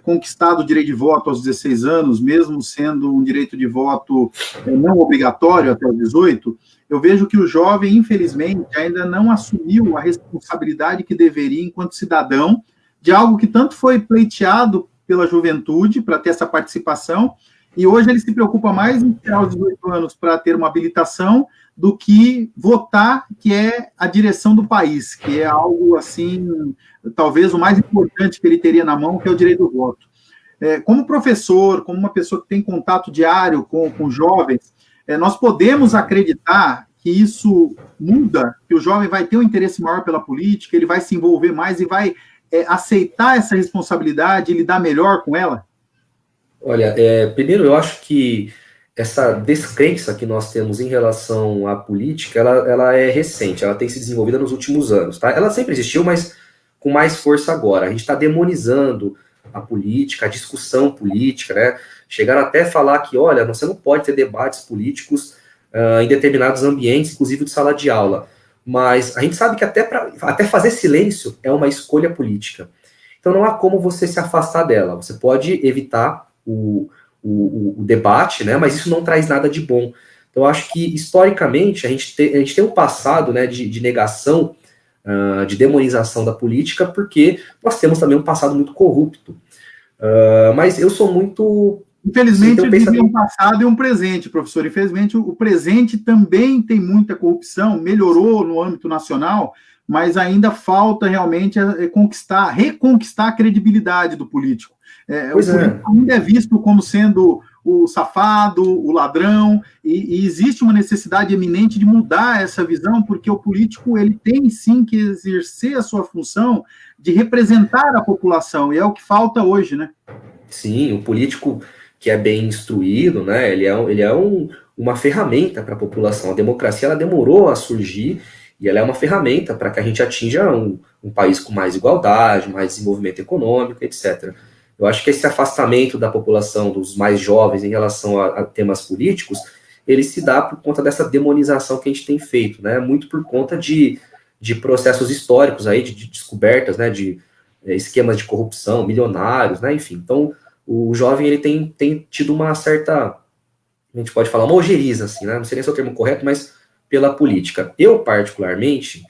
Speaker 5: conquistado o direito de voto aos 16 anos, mesmo sendo um direito de voto não obrigatório até os 18, eu vejo que o jovem, infelizmente, ainda não assumiu a responsabilidade que deveria enquanto cidadão de algo que tanto foi pleiteado pela juventude para ter essa participação, e hoje ele se preocupa mais em ter aos 18 anos para ter uma habilitação do que votar, que é a direção do país, que é algo, assim, talvez o mais importante que ele teria na mão, que é o direito do voto. Como professor, como uma pessoa que tem contato diário com jovens, nós podemos acreditar que isso muda, que o jovem vai ter um interesse maior pela política, ele vai se envolver mais e vai aceitar essa responsabilidade e lidar melhor com ela?
Speaker 6: Olha, primeiro eu acho que essa descrença que nós temos em relação à política, ela é recente, ela tem se desenvolvido nos últimos anos, tá? Ela sempre existiu, mas com mais força agora. A gente está demonizando a política, a discussão política, né? Chegaram até a falar que, olha, você não pode ter debates políticos em determinados ambientes, inclusive de sala de aula. Mas a gente sabe que até fazer silêncio é uma escolha política. Então não há como você se afastar dela. Você pode evitar o debate, né? Mas isso não traz nada de bom. Então eu acho que, historicamente, a gente tem um passado, né, de negação de demonização da política, porque nós temos também um passado muito corrupto. Mas eu sou muito...
Speaker 5: Infelizmente, existe um passado e um presente, professor. Infelizmente, o presente também tem muita corrupção, melhorou no âmbito nacional, mas ainda falta realmente reconquistar a credibilidade do político. O político ainda é visto como sendo o safado, o ladrão, e existe uma necessidade eminente de mudar essa visão, porque o político ele tem sim que exercer a sua função de representar a população, e é o que falta hoje, né?
Speaker 6: Sim, o político que é bem instruído, né, ele é uma ferramenta para a população. A democracia ela demorou a surgir e ela é uma ferramenta para que a gente atinja um país com mais igualdade, mais desenvolvimento econômico, etc. Eu acho que esse afastamento da população, dos mais jovens em relação a temas políticos, ele se dá por conta dessa demonização que a gente tem feito, né, muito por conta de processos históricos aí, de descobertas, né, de esquemas de corrupção, milionários, né, enfim. Então, o jovem ele tem tido uma certa, a gente pode falar, uma ojeriza, assim, né? Não sei nem se é o termo correto, mas pela política. Eu, particularmente,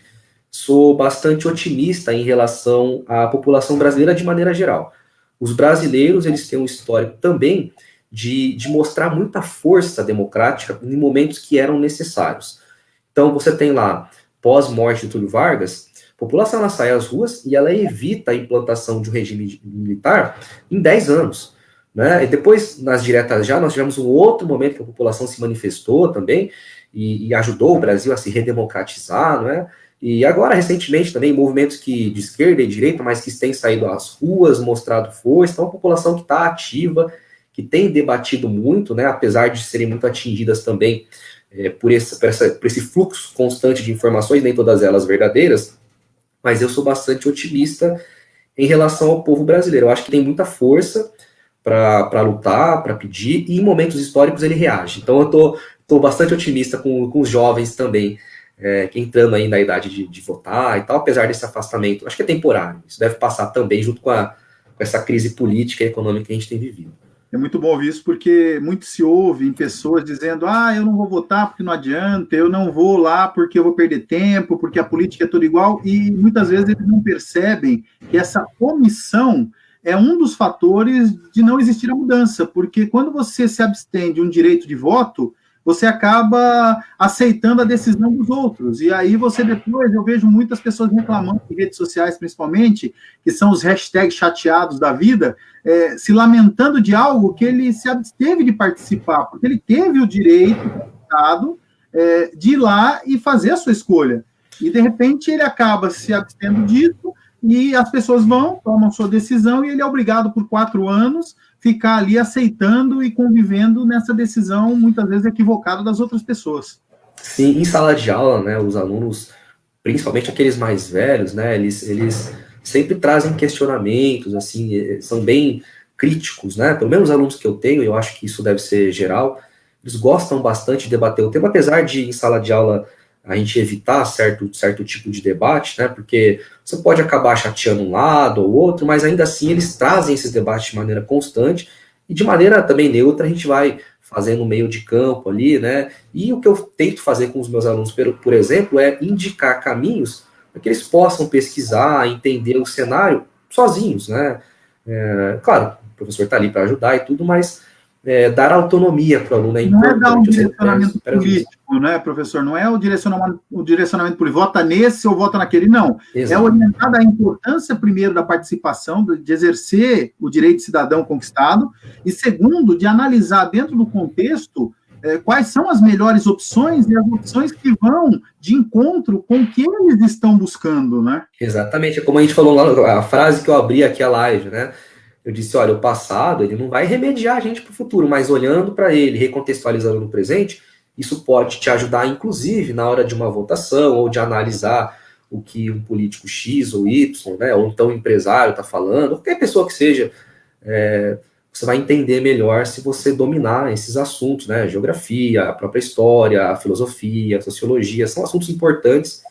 Speaker 6: sou bastante otimista em relação à população brasileira de maneira geral. Os brasileiros, eles têm um histórico também de mostrar muita força democrática em momentos que eram necessários. Então, você tem lá, pós-morte de Túlio Vargas, a população ela sai às ruas e ela evita a implantação de um regime militar em 10 anos. Né? E depois, nas diretas já, nós tivemos um outro momento que a população se manifestou também e ajudou o Brasil a se redemocratizar. Né? E agora, recentemente, também movimentos de esquerda e direita, mas que têm saído às ruas, mostrado força. Então, a população que está ativa, que tem debatido muito, né? Apesar de serem muito atingidas também por esse fluxo constante de informações, nem todas elas verdadeiras, mas eu sou bastante otimista em relação ao povo brasileiro. Eu acho que tem muita força para lutar, para pedir, e em momentos históricos ele reage. Então eu tô bastante otimista com os jovens também, entrando aí na idade de votar e tal, apesar desse afastamento. Acho que é temporário. Isso deve passar também junto com essa crise política e econômica que a gente tem vivido.
Speaker 5: É muito bom ouvir isso, porque muito se ouve em pessoas dizendo, eu não vou votar porque não adianta, eu não vou lá porque eu vou perder tempo, porque a política é toda igual, e muitas vezes eles não percebem que essa omissão é um dos fatores de não existir a mudança, porque quando você se abstém de um direito de voto, você acaba aceitando a decisão dos outros. E aí você depois, eu vejo muitas pessoas reclamando em redes sociais, principalmente, que são os hashtags chateados da vida, se lamentando de algo que ele se absteve de participar, porque ele teve o direito de ir lá e fazer a sua escolha. E, de repente, ele acaba se abstendo disso, e as pessoas tomam sua decisão, e ele é obrigado por 4 anos ficar ali aceitando e convivendo nessa decisão, muitas vezes equivocada, das outras pessoas.
Speaker 6: Sim, em sala de aula, né, os alunos, principalmente aqueles mais velhos, né, eles sempre trazem questionamentos, assim, são bem críticos, né, pelo menos os alunos que eu tenho, eu acho que isso deve ser geral, eles gostam bastante de debater o tema, apesar de em sala de aula a gente evitar certo tipo de debate, né, porque você pode acabar chateando um lado ou outro, mas ainda assim eles trazem esses debates de maneira constante e de maneira também neutra a gente vai fazendo meio de campo ali, né, e o que eu tento fazer com os meus alunos, por exemplo, é indicar caminhos para que eles possam pesquisar, entender o cenário sozinhos, né, claro, o professor está ali para ajudar e tudo, mas dar autonomia para o aluno é importante.
Speaker 5: Não é dar um direcionamento político, né, professor? Não é o direcionamento político, vota nesse ou vota naquele, não. Exato. É orientar a importância, primeiro, da participação, de exercer o direito cidadão conquistado, e segundo, de analisar dentro do contexto quais são as melhores opções e as opções que vão de encontro com o que eles estão buscando, né?
Speaker 6: Exatamente, é como a gente falou lá, a frase que eu abri aqui a live, né? Eu disse, olha, o passado, ele não vai remediar a gente para o futuro, mas olhando para ele, recontextualizando no presente, isso pode te ajudar, inclusive, na hora de uma votação, ou de analisar o que um político X ou Y, né, ou então um empresário está falando, ou qualquer pessoa que seja, você vai entender melhor se você dominar esses assuntos, né, geografia, a própria história, a filosofia, a sociologia, são assuntos importantes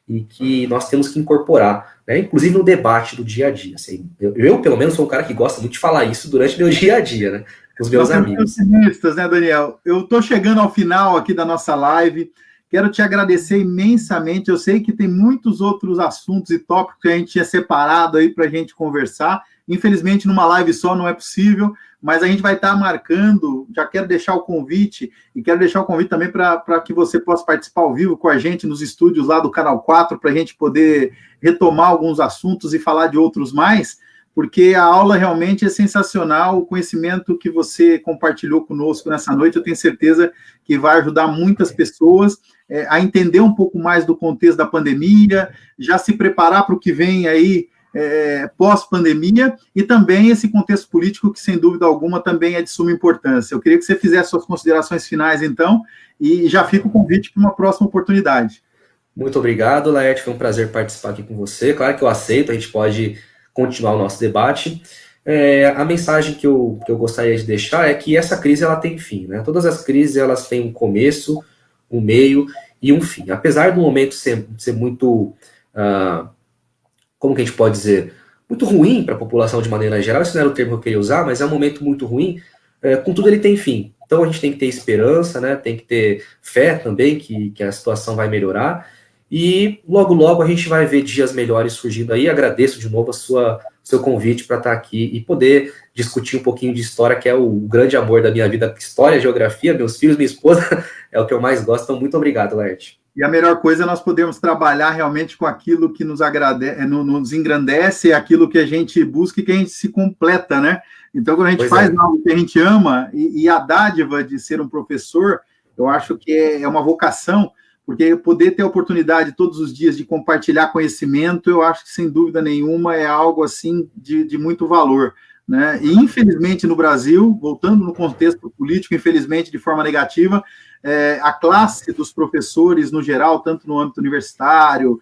Speaker 6: e que nós temos que incorporar, né, inclusive no debate do dia a dia. Assim, eu, pelo menos, sou um cara que gosta muito de falar isso durante meu dia a dia, né, com os meus amigos.
Speaker 5: Né, Daniel? Eu estou chegando ao final aqui da nossa live. Quero te agradecer imensamente. Eu sei que tem muitos outros assuntos e tópicos que a gente tinha separado aí para a gente conversar. Infelizmente, numa live só não é possível, mas a gente vai estar marcando. Já quero deixar o convite, e quero deixar o convite também para que você possa participar ao vivo com a gente nos estúdios lá do Canal 4, para a gente poder retomar alguns assuntos e falar de outros mais, porque a aula realmente é sensacional. O conhecimento que você compartilhou conosco nessa noite, eu tenho certeza que vai ajudar muitas pessoas a entender um pouco mais do contexto da pandemia, já se preparar para o que vem aí pós-pandemia, e também esse contexto político que, sem dúvida alguma, também é de suma importância. Eu queria que você fizesse suas considerações finais, então, e já fica o convite para uma próxima oportunidade.
Speaker 6: Muito obrigado, Laerte, foi um prazer participar aqui com você. Claro que eu aceito, a gente pode continuar o nosso debate. A mensagem que eu gostaria de deixar é que essa crise ela tem fim, né? Todas as crises elas têm um começo, um meio e um fim. Apesar do momento ser muito... como que a gente pode dizer, muito ruim para a população de maneira geral, esse não era o termo que eu queria usar, mas é um momento muito ruim, contudo ele tem fim. Então a gente tem que ter esperança, né? Tem que ter fé também que a situação vai melhorar, e logo logo a gente vai ver dias melhores surgindo aí. Agradeço de novo seu convite para estar aqui e poder discutir um pouquinho de história, que é o grande amor da minha vida. História, geografia, meus filhos, minha esposa, é o que eu mais gosto. Então, muito obrigado, Laerte.
Speaker 5: E a melhor coisa é nós podermos trabalhar realmente com aquilo que nos engrandece, aquilo que a gente busca e que a gente se completa, né? Então, quando a gente faz algo que a gente ama, e a dádiva de ser um professor, eu acho que é uma vocação, porque poder ter a oportunidade todos os dias de compartilhar conhecimento, eu acho que, sem dúvida nenhuma, é algo assim de muito valor, né? E, infelizmente, no Brasil, voltando no contexto político, infelizmente, de forma negativa, a classe dos professores, no geral, tanto no âmbito universitário,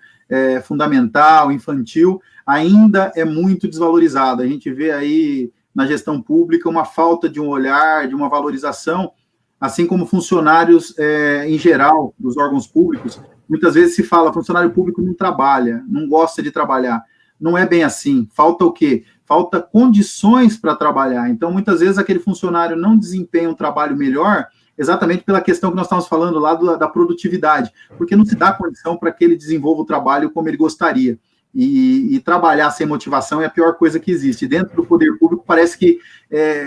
Speaker 5: fundamental, infantil, ainda é muito desvalorizada. A gente vê aí, na gestão pública, uma falta de um olhar, de uma valorização, assim como funcionários em geral dos órgãos públicos. Muitas vezes se fala, funcionário público não trabalha, não gosta de trabalhar. Não é bem assim. Falta o quê? Falta condições para trabalhar. Então, muitas vezes, aquele funcionário não desempenha um trabalho melhor, exatamente pela questão que nós estamos falando lá da produtividade, porque não se dá condição para que ele desenvolva o trabalho como ele gostaria. E trabalhar sem motivação é a pior coisa que existe. Dentro do poder público, parece que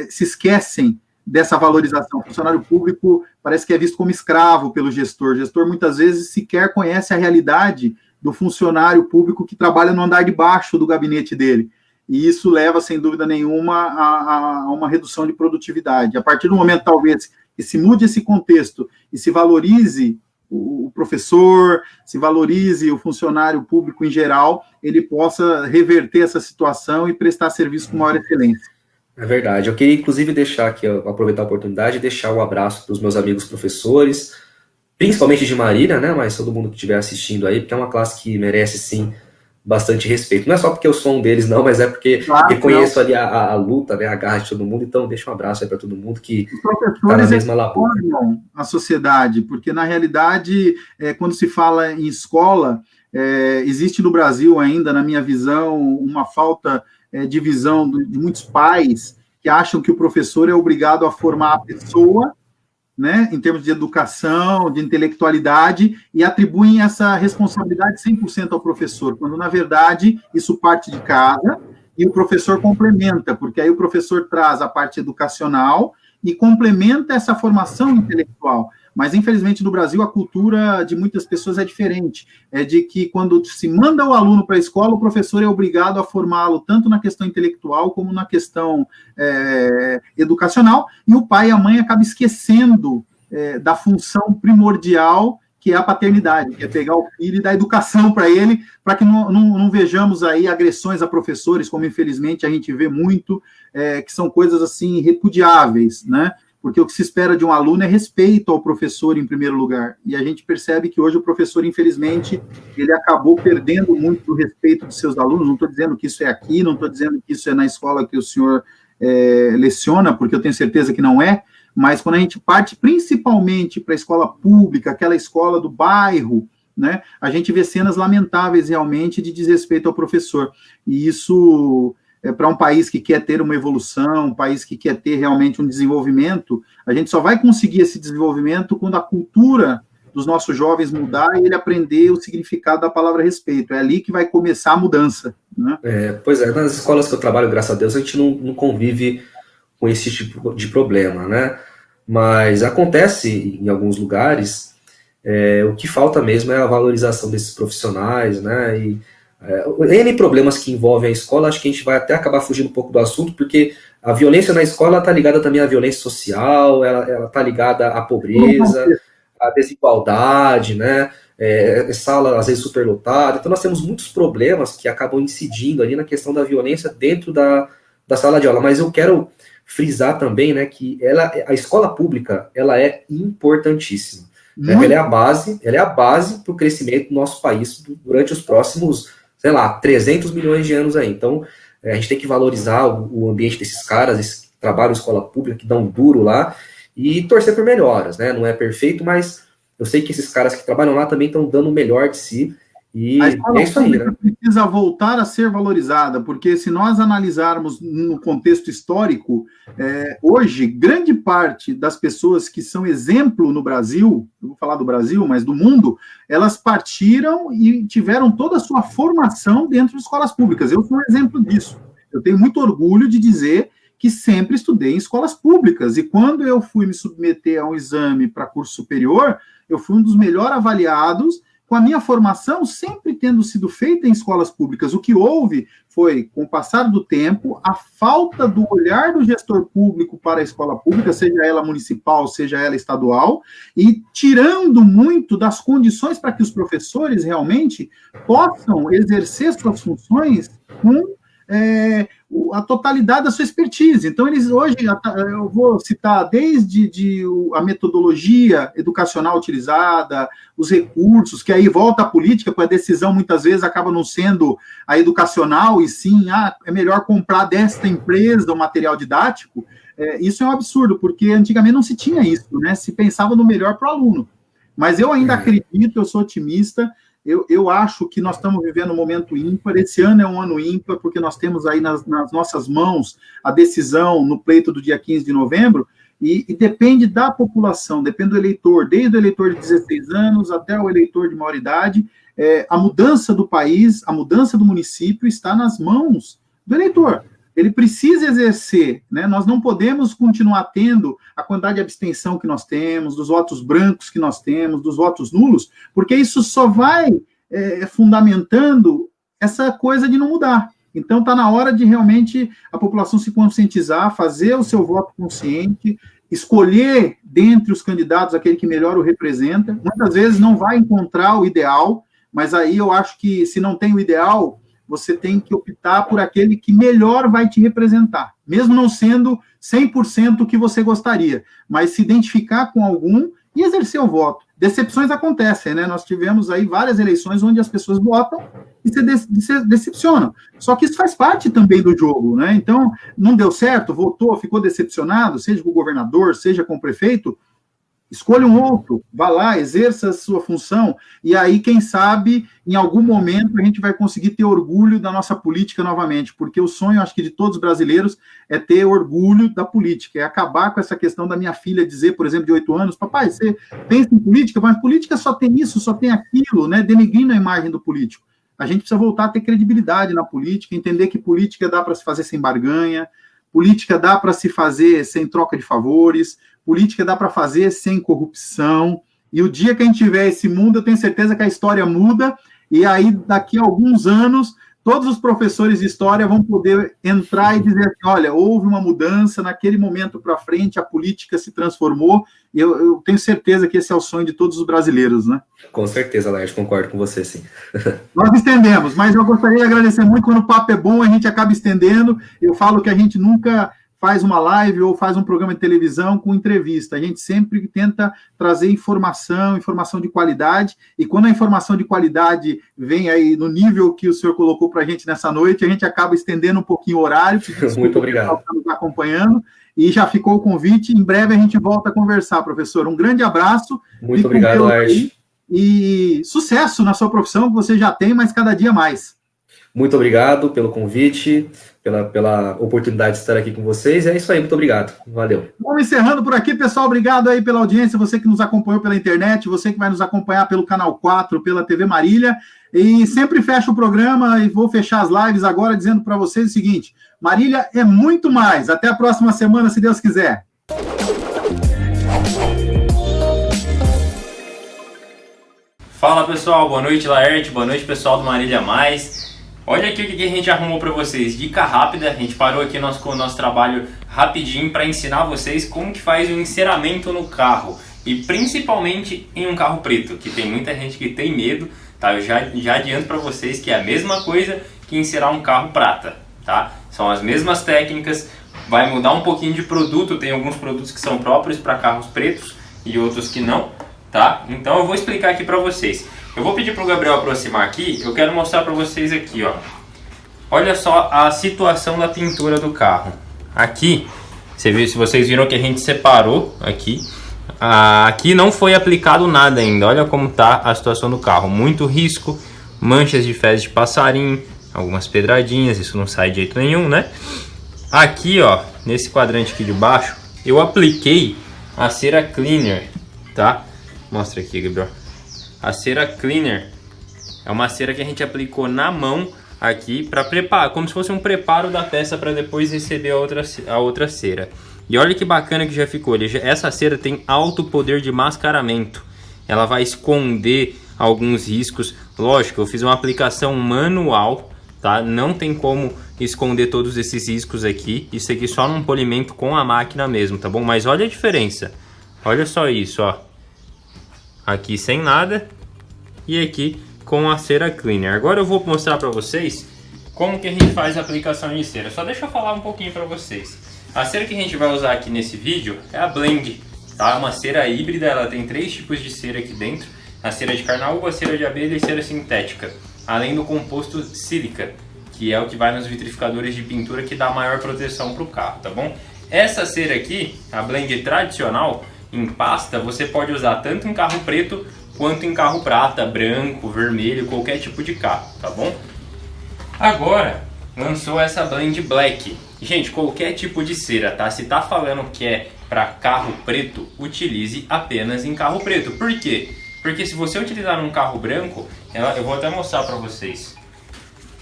Speaker 5: se esquecem dessa valorização. O funcionário público parece que é visto como escravo pelo gestor. O gestor, muitas vezes, sequer conhece a realidade do funcionário público que trabalha no andar de baixo do gabinete dele. E isso leva, sem dúvida nenhuma, a uma redução de produtividade. A partir do momento, talvez, que se mude esse contexto e se valorize o professor, se valorize o funcionário público em geral, ele possa reverter essa situação e prestar serviço com maior excelência.
Speaker 6: É verdade. Eu queria, inclusive, deixar aqui, aproveitar a oportunidade e deixar um abraço para os meus amigos professores, principalmente de Marília, né, mas todo mundo que estiver assistindo aí, porque é uma classe que merece, sim, bastante respeito. Não é só porque eu sou um deles, não, mas é porque reconheço ali a luta, né, a garra de todo mundo. Então, deixa um abraço aí para todo mundo que está na mesma labuta.
Speaker 5: A sociedade, porque, na realidade, quando se fala em escola, existe no Brasil ainda, na minha visão, uma falta de visão de muitos pais que acham que o professor é obrigado a formar a pessoa, né, em termos de educação, de intelectualidade, e atribuem essa responsabilidade 100% ao professor, quando, na verdade, isso parte de casa e o professor complementa, porque aí o professor traz a parte educacional e complementa essa formação intelectual. Mas, infelizmente, no Brasil, a cultura de muitas pessoas é diferente. É de que, quando se manda o aluno para a escola, o professor é obrigado a formá-lo tanto na questão intelectual como na questão educacional, e o pai e a mãe acabam esquecendo da função primordial, que é a paternidade, que é pegar o filho e dar educação para ele, para que não vejamos aí agressões a professores, como, infelizmente, a gente vê muito, que são coisas, assim, repudiáveis, né? Porque o que se espera de um aluno é respeito ao professor, em primeiro lugar. E a gente percebe que hoje o professor, infelizmente, ele acabou perdendo muito do respeito de seus alunos. Não estou dizendo que isso é aqui, não estou dizendo que isso é na escola que o senhor leciona, porque eu tenho certeza que não é, mas quando a gente parte principalmente para a escola pública, aquela escola do bairro, né, a gente vê cenas lamentáveis realmente de desrespeito ao professor. E isso... para um país que quer ter uma evolução, um país que quer ter realmente um desenvolvimento, a gente só vai conseguir esse desenvolvimento quando a cultura dos nossos jovens mudar e ele aprender o significado da palavra respeito. É ali que vai começar a mudança, né?
Speaker 6: Pois é, nas escolas que eu trabalho, graças a Deus, a gente não convive com esse tipo de problema, né? Mas acontece em alguns lugares, o que falta mesmo é a valorização desses profissionais, né? E N problemas que envolvem a escola, acho que a gente vai até acabar fugindo um pouco do assunto, porque a violência na escola está ligada também à violência social, ela está ligada à pobreza, à desigualdade, né? Sala às vezes superlotada. Então nós temos muitos problemas que acabam incidindo ali na questão da violência dentro da sala de aula. Mas eu quero frisar também, né, que a escola pública, ela é importantíssima. Ela é a base para o crescimento do nosso país durante os próximos, 300 milhões de anos aí. Então, a gente tem que valorizar o ambiente desses caras, esse trabalho em escola pública, que dão duro lá, e torcer por melhoras, né? Não é perfeito, mas eu sei que esses caras que trabalham lá também estão dando o melhor de si, e
Speaker 5: a escola
Speaker 6: é isso aí, né?
Speaker 5: Precisa voltar a ser valorizada, porque se nós analisarmos no contexto histórico, hoje, grande parte das pessoas que são exemplo no Brasil, eu vou falar do Brasil, mas do mundo, elas partiram e tiveram toda a sua formação dentro de escolas públicas. Eu sou um exemplo disso. Eu tenho muito orgulho de dizer que sempre estudei em escolas públicas, e quando eu fui me submeter a um exame para curso superior, eu fui um dos melhor avaliados, com a minha formação sempre tendo sido feita em escolas públicas. O que houve foi, com o passar do tempo, a falta do olhar do gestor público para a escola pública, seja ela municipal, seja ela estadual, e tirando muito das condições para que os professores realmente possam exercer suas funções com a totalidade da sua expertise. Então, eles hoje, eu vou citar desde a metodologia educacional utilizada, os recursos, que aí volta à política, porque a decisão muitas vezes acaba não sendo a educacional, e sim, é melhor comprar desta empresa o material didático. Isso é um absurdo, porque antigamente não se tinha isso, né? Se pensava no melhor para o aluno. Mas eu ainda acredito, eu sou otimista. Eu acho que nós estamos vivendo um momento ímpar. Esse ano é um ano ímpar, porque nós temos aí nas nossas mãos a decisão no pleito do dia 15 de novembro, e depende da população, depende do eleitor, desde o eleitor de 16 anos até o eleitor de maior idade. A mudança do país, a mudança do município está nas mãos do eleitor. Ele precisa exercer, né? Nós não podemos continuar tendo a quantidade de abstenção que nós temos, dos votos brancos que nós temos, dos votos nulos, porque isso só vai fundamentando essa coisa de não mudar. Então, está na hora de realmente a população se conscientizar, fazer o seu voto consciente, escolher dentre os candidatos aquele que melhor o representa. Muitas vezes não vai encontrar o ideal, mas aí eu acho que se não tem o ideal, você tem que optar por aquele que melhor vai te representar, mesmo não sendo 100% o que você gostaria, mas se identificar com algum e exercer o voto. Decepções acontecem, né? Nós tivemos aí várias eleições onde as pessoas votam e se decepcionam. Só que isso faz parte também do jogo, né? Então, não deu certo, votou, ficou decepcionado, seja com o governador, seja com o prefeito, escolha um outro, vá lá, exerça a sua função, e aí, quem sabe, em algum momento, a gente vai conseguir ter orgulho da nossa política novamente, porque o sonho, acho que de todos os brasileiros, é ter orgulho da política, é acabar com essa questão da minha filha dizer, por exemplo, de 8 anos, papai, você pensa em política, mas política só tem isso, só tem aquilo, né, denegrindo a imagem do político. A gente precisa voltar a ter credibilidade na política, entender que política dá para se fazer sem barganha, política dá para se fazer sem troca de favores, política dá para fazer sem corrupção, e o dia que a gente tiver esse mundo, eu tenho certeza que a história muda, e aí daqui a alguns anos, todos os professores de história vão poder entrar e dizer assim, olha, houve uma mudança, naquele momento para frente, a política se transformou, e eu tenho certeza que esse é o sonho de todos os brasileiros, né?
Speaker 6: Com certeza, Laércio, concordo com você, sim.
Speaker 5: Nós estendemos, mas eu gostaria de agradecer muito, quando o papo é bom, a gente acaba estendendo, eu falo que a gente nunca faz uma live ou faz um programa de televisão com entrevista. A gente sempre tenta trazer informação de qualidade, e quando a informação de qualidade vem aí no nível que o senhor colocou para a gente nessa noite, a gente acaba estendendo um pouquinho o horário.
Speaker 6: Muito obrigado.
Speaker 5: Está nos acompanhando, e já ficou o convite. Em breve a gente volta a conversar, professor. Um grande abraço.
Speaker 6: Muito obrigado, Laércio.
Speaker 5: E sucesso na sua profissão, que você já tem, mas cada dia mais.
Speaker 6: Muito obrigado pelo convite, pela oportunidade de estar aqui com vocês. É isso aí, muito obrigado. Valeu.
Speaker 5: Vamos encerrando por aqui, pessoal. Obrigado aí pela audiência, você que nos acompanhou pela internet, você que vai nos acompanhar pelo Canal 4, pela TV Marília. E sempre fecho o programa e vou fechar as lives agora dizendo para vocês o seguinte: Marília é muito mais. Até a próxima semana, se Deus quiser.
Speaker 7: Fala pessoal, boa noite Laerte, boa noite pessoal do Marília Mais. Olha aqui o que a gente arrumou para vocês, dica rápida. A gente parou aqui com o nosso trabalho rapidinho para ensinar vocês como que faz o enceramento no carro. E principalmente em um carro preto, que tem muita gente que tem medo, tá? Eu já adianto para vocês que é a mesma coisa que encerar um carro prata, tá? São as mesmas técnicas, vai mudar um pouquinho de produto, tem alguns produtos que são próprios para carros pretos e outros que não. Tá? Então eu vou explicar aqui para vocês. Eu vou pedir para o Gabriel aproximar aqui. Eu quero mostrar para vocês aqui, ó. Olha só a situação da pintura do carro. Aqui, se vocês viram que a gente separou aqui. Aqui não foi aplicado nada ainda. Olha como tá a situação do carro. Muito risco, manchas de fezes de passarinho, algumas pedradinhas. Isso não sai de jeito nenhum, né? Aqui, ó, nesse quadrante aqui de baixo, eu apliquei a cera cleaner, tá? Mostra aqui, Gabriel. A cera cleaner é uma cera que a gente aplicou na mão aqui para preparar, como se fosse um preparo da peça para depois receber a outra cera. E olha que bacana que já ficou. Essa cera tem alto poder de mascaramento. Ela vai esconder alguns riscos. Lógico, eu fiz uma aplicação manual, tá? Não tem como esconder todos esses riscos aqui. Isso aqui só num polimento com a máquina mesmo, tá bom? Mas olha a diferença. Olha só isso, ó. Aqui sem nada e aqui com a cera cleaner. Agora eu vou mostrar para vocês como que a gente faz a aplicação de cera. Só deixa eu falar um pouquinho para vocês. A cera que a gente vai usar aqui nesse vídeo é a Blend, tá? É uma cera híbrida, ela tem 3 tipos de cera aqui dentro. A cera de carnaúba, a cera de abelha e cera sintética. Além do composto sílica, que é o que vai nos vitrificadores de pintura que dá maior proteção para o carro, tá bom? Essa cera aqui, a Blend tradicional, em pasta, você pode usar tanto em carro preto quanto em carro prata, branco, vermelho, qualquer tipo de carro, tá bom? Agora lançou essa Blend Black. Gente, qualquer tipo de cera, tá? Se tá falando que é para carro preto, utilize apenas em carro preto. Por quê? Porque se você utilizar num carro branco, eu vou até mostrar para vocês.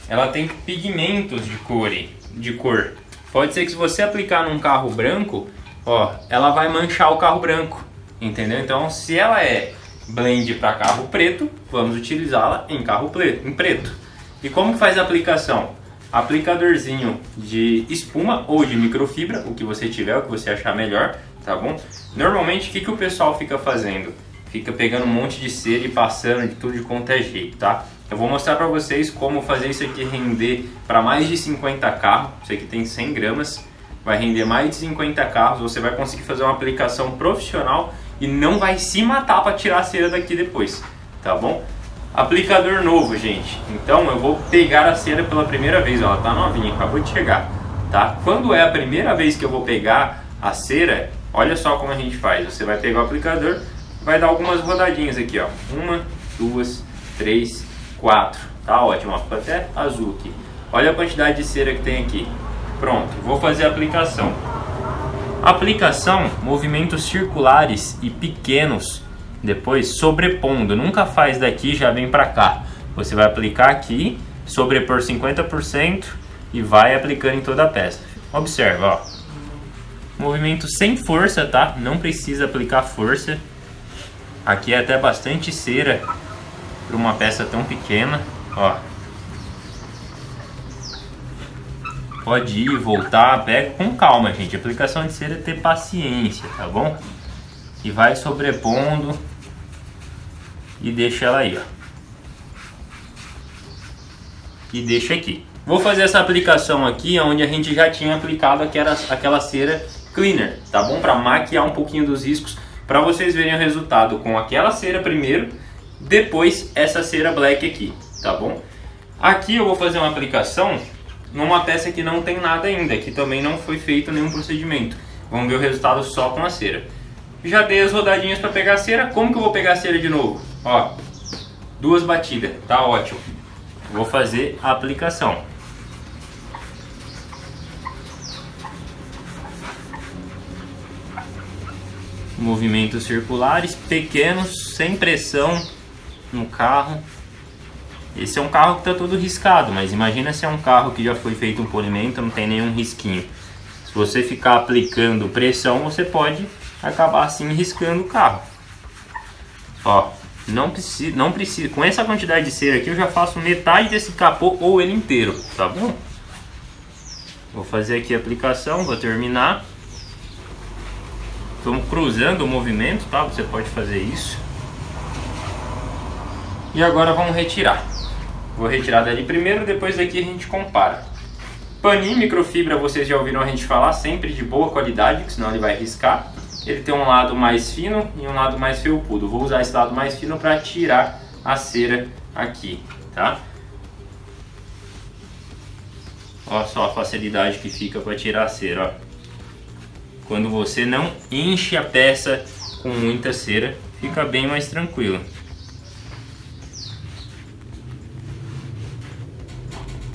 Speaker 7: Ela tem pigmentos de cor. Pode ser que se você aplicar num carro branco, ó, ela vai manchar o carro branco, entendeu? Então, se ela é blend para carro preto, vamos utilizá-la em carro preto. E como que faz a aplicação? Aplicadorzinho de espuma ou de microfibra, o que você tiver, o que você achar melhor, tá bom? Normalmente, o que o pessoal fica fazendo? Fica pegando um monte de cera e passando de tudo de quanto é jeito, tá? Eu vou mostrar para vocês como fazer isso aqui render para mais de 50 carros. Isso aqui tem 100 gramas. Vai render mais de 50 carros, você vai conseguir fazer uma aplicação profissional e não vai se matar para tirar a cera daqui depois, tá bom? Aplicador novo, gente. Então eu vou pegar a cera pela primeira vez, ó, ela tá novinha, acabou de chegar, tá? Quando é a primeira vez que eu vou pegar a cera, olha só como a gente faz. Você vai pegar o aplicador, vai dar algumas rodadinhas aqui, ó. 1, 2, 3, 4. Tá ótimo, ó, ficou até azul aqui. Olha a quantidade de cera que tem aqui. Pronto, vou fazer a aplicação. Aplicação, movimentos circulares e pequenos, depois sobrepondo. Nunca faz daqui já vem para cá. Você vai aplicar aqui, sobrepor 50% e vai aplicando em toda a peça. Observa, ó. Movimento sem força, tá? Não precisa aplicar força. Aqui é até bastante cera para uma peça tão pequena, ó. Pode ir, voltar, pega com calma, gente. A aplicação de cera é ter paciência, tá bom? E vai sobrepondo e deixa ela aí, ó. E deixa aqui. Vou fazer essa aplicação aqui onde a gente já tinha aplicado aquela cera cleaner, tá bom? Para maquiar um pouquinho dos riscos, para vocês verem o resultado com aquela cera primeiro, depois essa cera black aqui, tá bom? Aqui eu vou fazer uma aplicação numa peça que não tem nada ainda, que também não foi feito nenhum procedimento. Vamos ver o resultado só com a cera. Já dei as rodadinhas para pegar a cera. Como que eu vou pegar a cera de novo? Ó, 2 batidas, tá ótimo. vou fazer a aplicação. Movimentos circulares pequenos, sem pressão no carro. Esse é um carro que está todo riscado, mas imagina se é um carro que já foi feito um polimento, não tem nenhum risquinho. Se você ficar aplicando pressão, você pode acabar assim riscando o carro. Ó, não precisa. Com essa quantidade de cera aqui, eu já faço metade desse capô ou ele inteiro, tá bom? Vou fazer aqui a aplicação, vou terminar. Estamos cruzando o movimento, tá? Você pode fazer isso. E agora vamos retirar. Vou retirar dali primeiro, depois daqui a gente compara. Paninho microfibra, vocês já ouviram a gente falar, sempre de boa qualidade, que senão ele vai riscar. Ele tem um lado mais fino e um lado mais felpudo. Vou usar esse lado mais fino para tirar a cera aqui, tá? Olha só a facilidade que fica para tirar a cera, ó. Quando você não enche a peça com muita cera, fica bem mais tranquilo.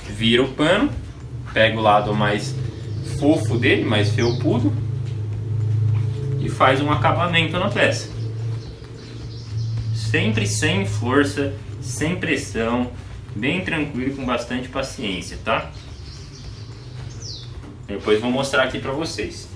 Speaker 7: Vira o pano, pega o lado mais fofo dele, mais felpudo, e faz um acabamento na peça. Sempre sem força, sem pressão, bem tranquilo, com bastante paciência, tá? Depois vou mostrar aqui pra vocês.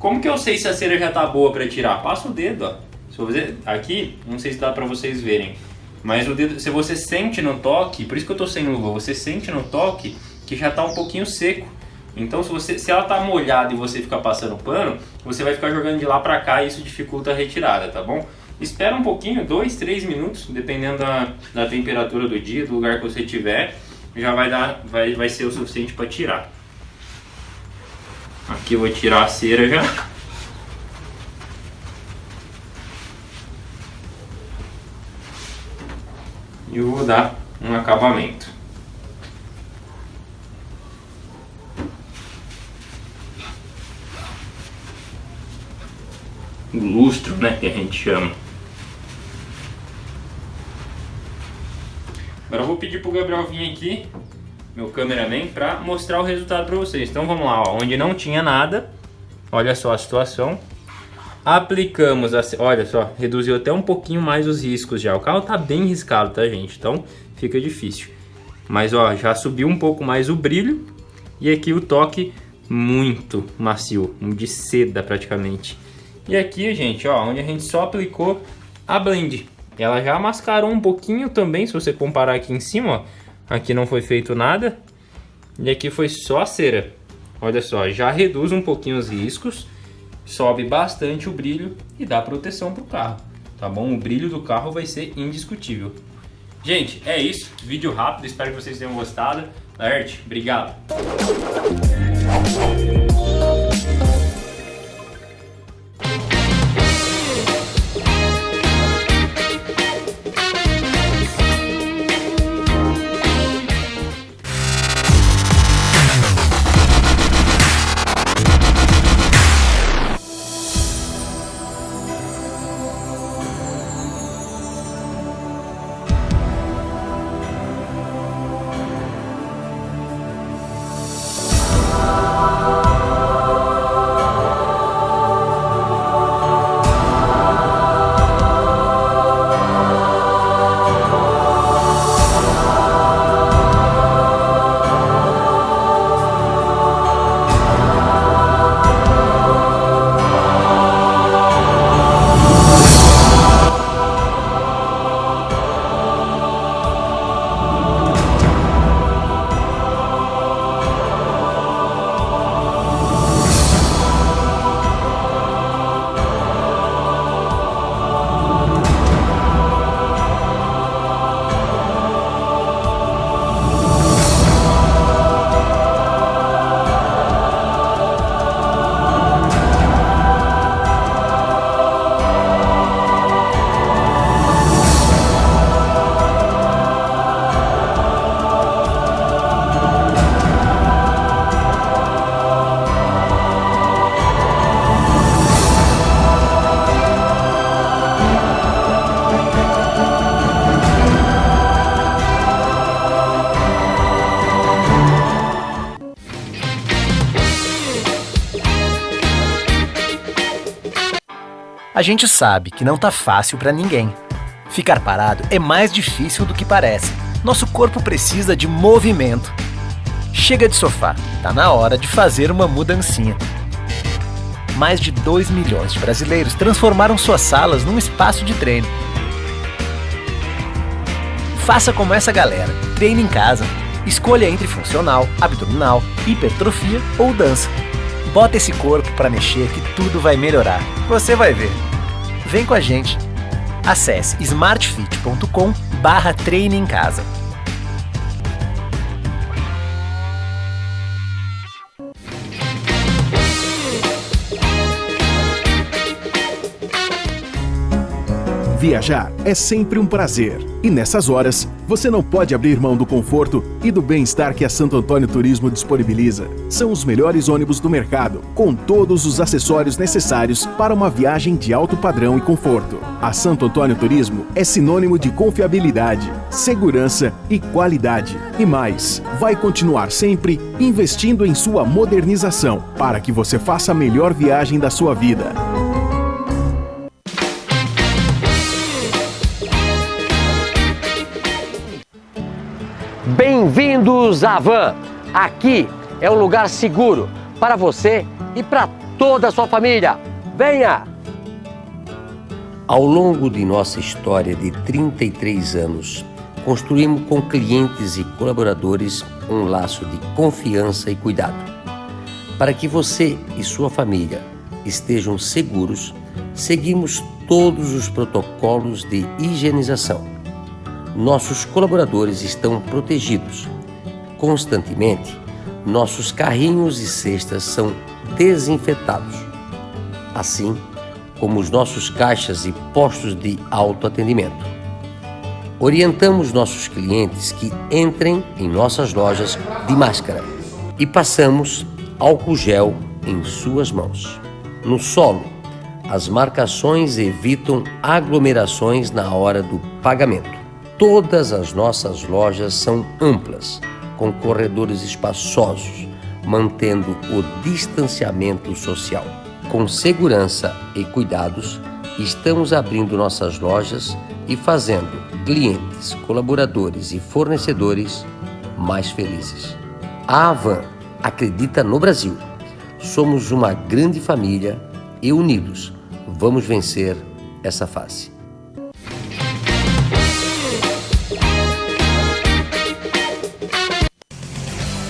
Speaker 7: Como que eu sei se a cera já tá boa para tirar? Passa o dedo, ó. Se eu fazer aqui, não sei se dá para vocês verem, mas o dedo, se você sente no toque, por isso que eu tô sem luva, você sente no toque que já tá um pouquinho seco. Então se ela tá molhada e você ficar passando pano, você vai ficar jogando de lá para cá e isso dificulta a retirada, tá bom? Espera um pouquinho, 2, 3 minutos, dependendo da temperatura do dia, do lugar que você tiver, já vai ser o suficiente para tirar. Aqui eu vou tirar a cera já. E eu vou dar um acabamento. O lustro, né, que a gente chama. Agora eu vou pedir pro Gabriel vir aqui, meu cameraman, para mostrar o resultado para vocês. Então vamos lá, ó, onde não tinha nada, olha só a situação. Aplicamos, olha só, reduziu até um pouquinho mais os riscos já. O carro tá bem riscado, tá, gente? Então fica difícil. Mas ó, já subiu um pouco mais o brilho. E aqui o toque muito macio, de seda praticamente. E aqui, gente, ó, onde a gente só aplicou a blend. Ela já mascarou um pouquinho também, se você comparar aqui em cima, ó. Aqui não foi feito nada. E aqui foi só a cera. Olha só, já reduz um pouquinho os riscos. Sobe bastante o brilho e dá proteção para o carro, tá bom? O brilho do carro vai ser indiscutível. Gente, é isso. Vídeo rápido, espero que vocês tenham gostado. Laerte, obrigado.
Speaker 1: A gente sabe que não tá fácil para ninguém. Ficar parado é mais difícil do que parece. Nosso corpo precisa de movimento. Chega de sofá, tá na hora de fazer uma mudancinha. Mais de 2 milhões de brasileiros transformaram suas salas num espaço de treino. Faça como essa galera, treine em casa. Escolha entre funcional, abdominal, hipertrofia ou dança. Bota esse corpo para mexer que tudo vai melhorar. Você vai ver. Vem com a gente. Acesse smartfit.com/treine em casa.
Speaker 2: Viajar é sempre um prazer. E nessas horas, você não pode abrir mão do conforto e do bem-estar que a Santo Antônio Turismo disponibiliza. São os melhores ônibus do mercado, com todos os acessórios necessários para uma viagem de alto padrão e conforto. A Santo Antônio Turismo é sinônimo de confiabilidade, segurança e qualidade. E mais, vai continuar sempre investindo em sua modernização para que você faça a melhor viagem da sua vida.
Speaker 3: Bem-vindos à Van! Aqui é um lugar seguro para você e para toda a sua família. Venha! Ao longo de nossa história de 33 anos, construímos com clientes e colaboradores um laço de confiança e cuidado. Para que você e sua família estejam seguros, seguimos todos os protocolos de higienização. Nossos colaboradores estão protegidos. Constantemente, nossos carrinhos e cestas são desinfetados, assim como os nossos caixas e postos de autoatendimento. Orientamos nossos clientes que entrem em nossas lojas de máscara e passamos álcool gel em suas mãos. No solo, as marcações evitam aglomerações na hora do pagamento. Todas as nossas lojas são amplas, com corredores espaçosos, mantendo o distanciamento social. Com segurança e cuidados, estamos abrindo nossas lojas e fazendo clientes, colaboradores e fornecedores mais felizes. A Avan acredita no Brasil. Somos uma grande família e unidos vamos vencer essa fase.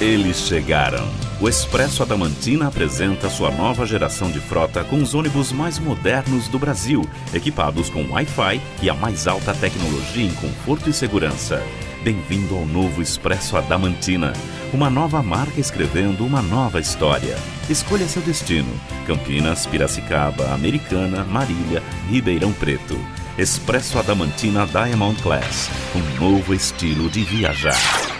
Speaker 4: Eles chegaram. O Expresso Adamantina apresenta sua nova geração de frota com os ônibus mais modernos do Brasil, equipados com Wi-Fi e a mais alta tecnologia em conforto e segurança. Bem-vindo ao novo Expresso Adamantina, uma nova marca escrevendo uma nova história. Escolha seu destino: Campinas, Piracicaba, Americana, Marília, Ribeirão Preto. Expresso Adamantina Diamond Class, um novo estilo de viajar.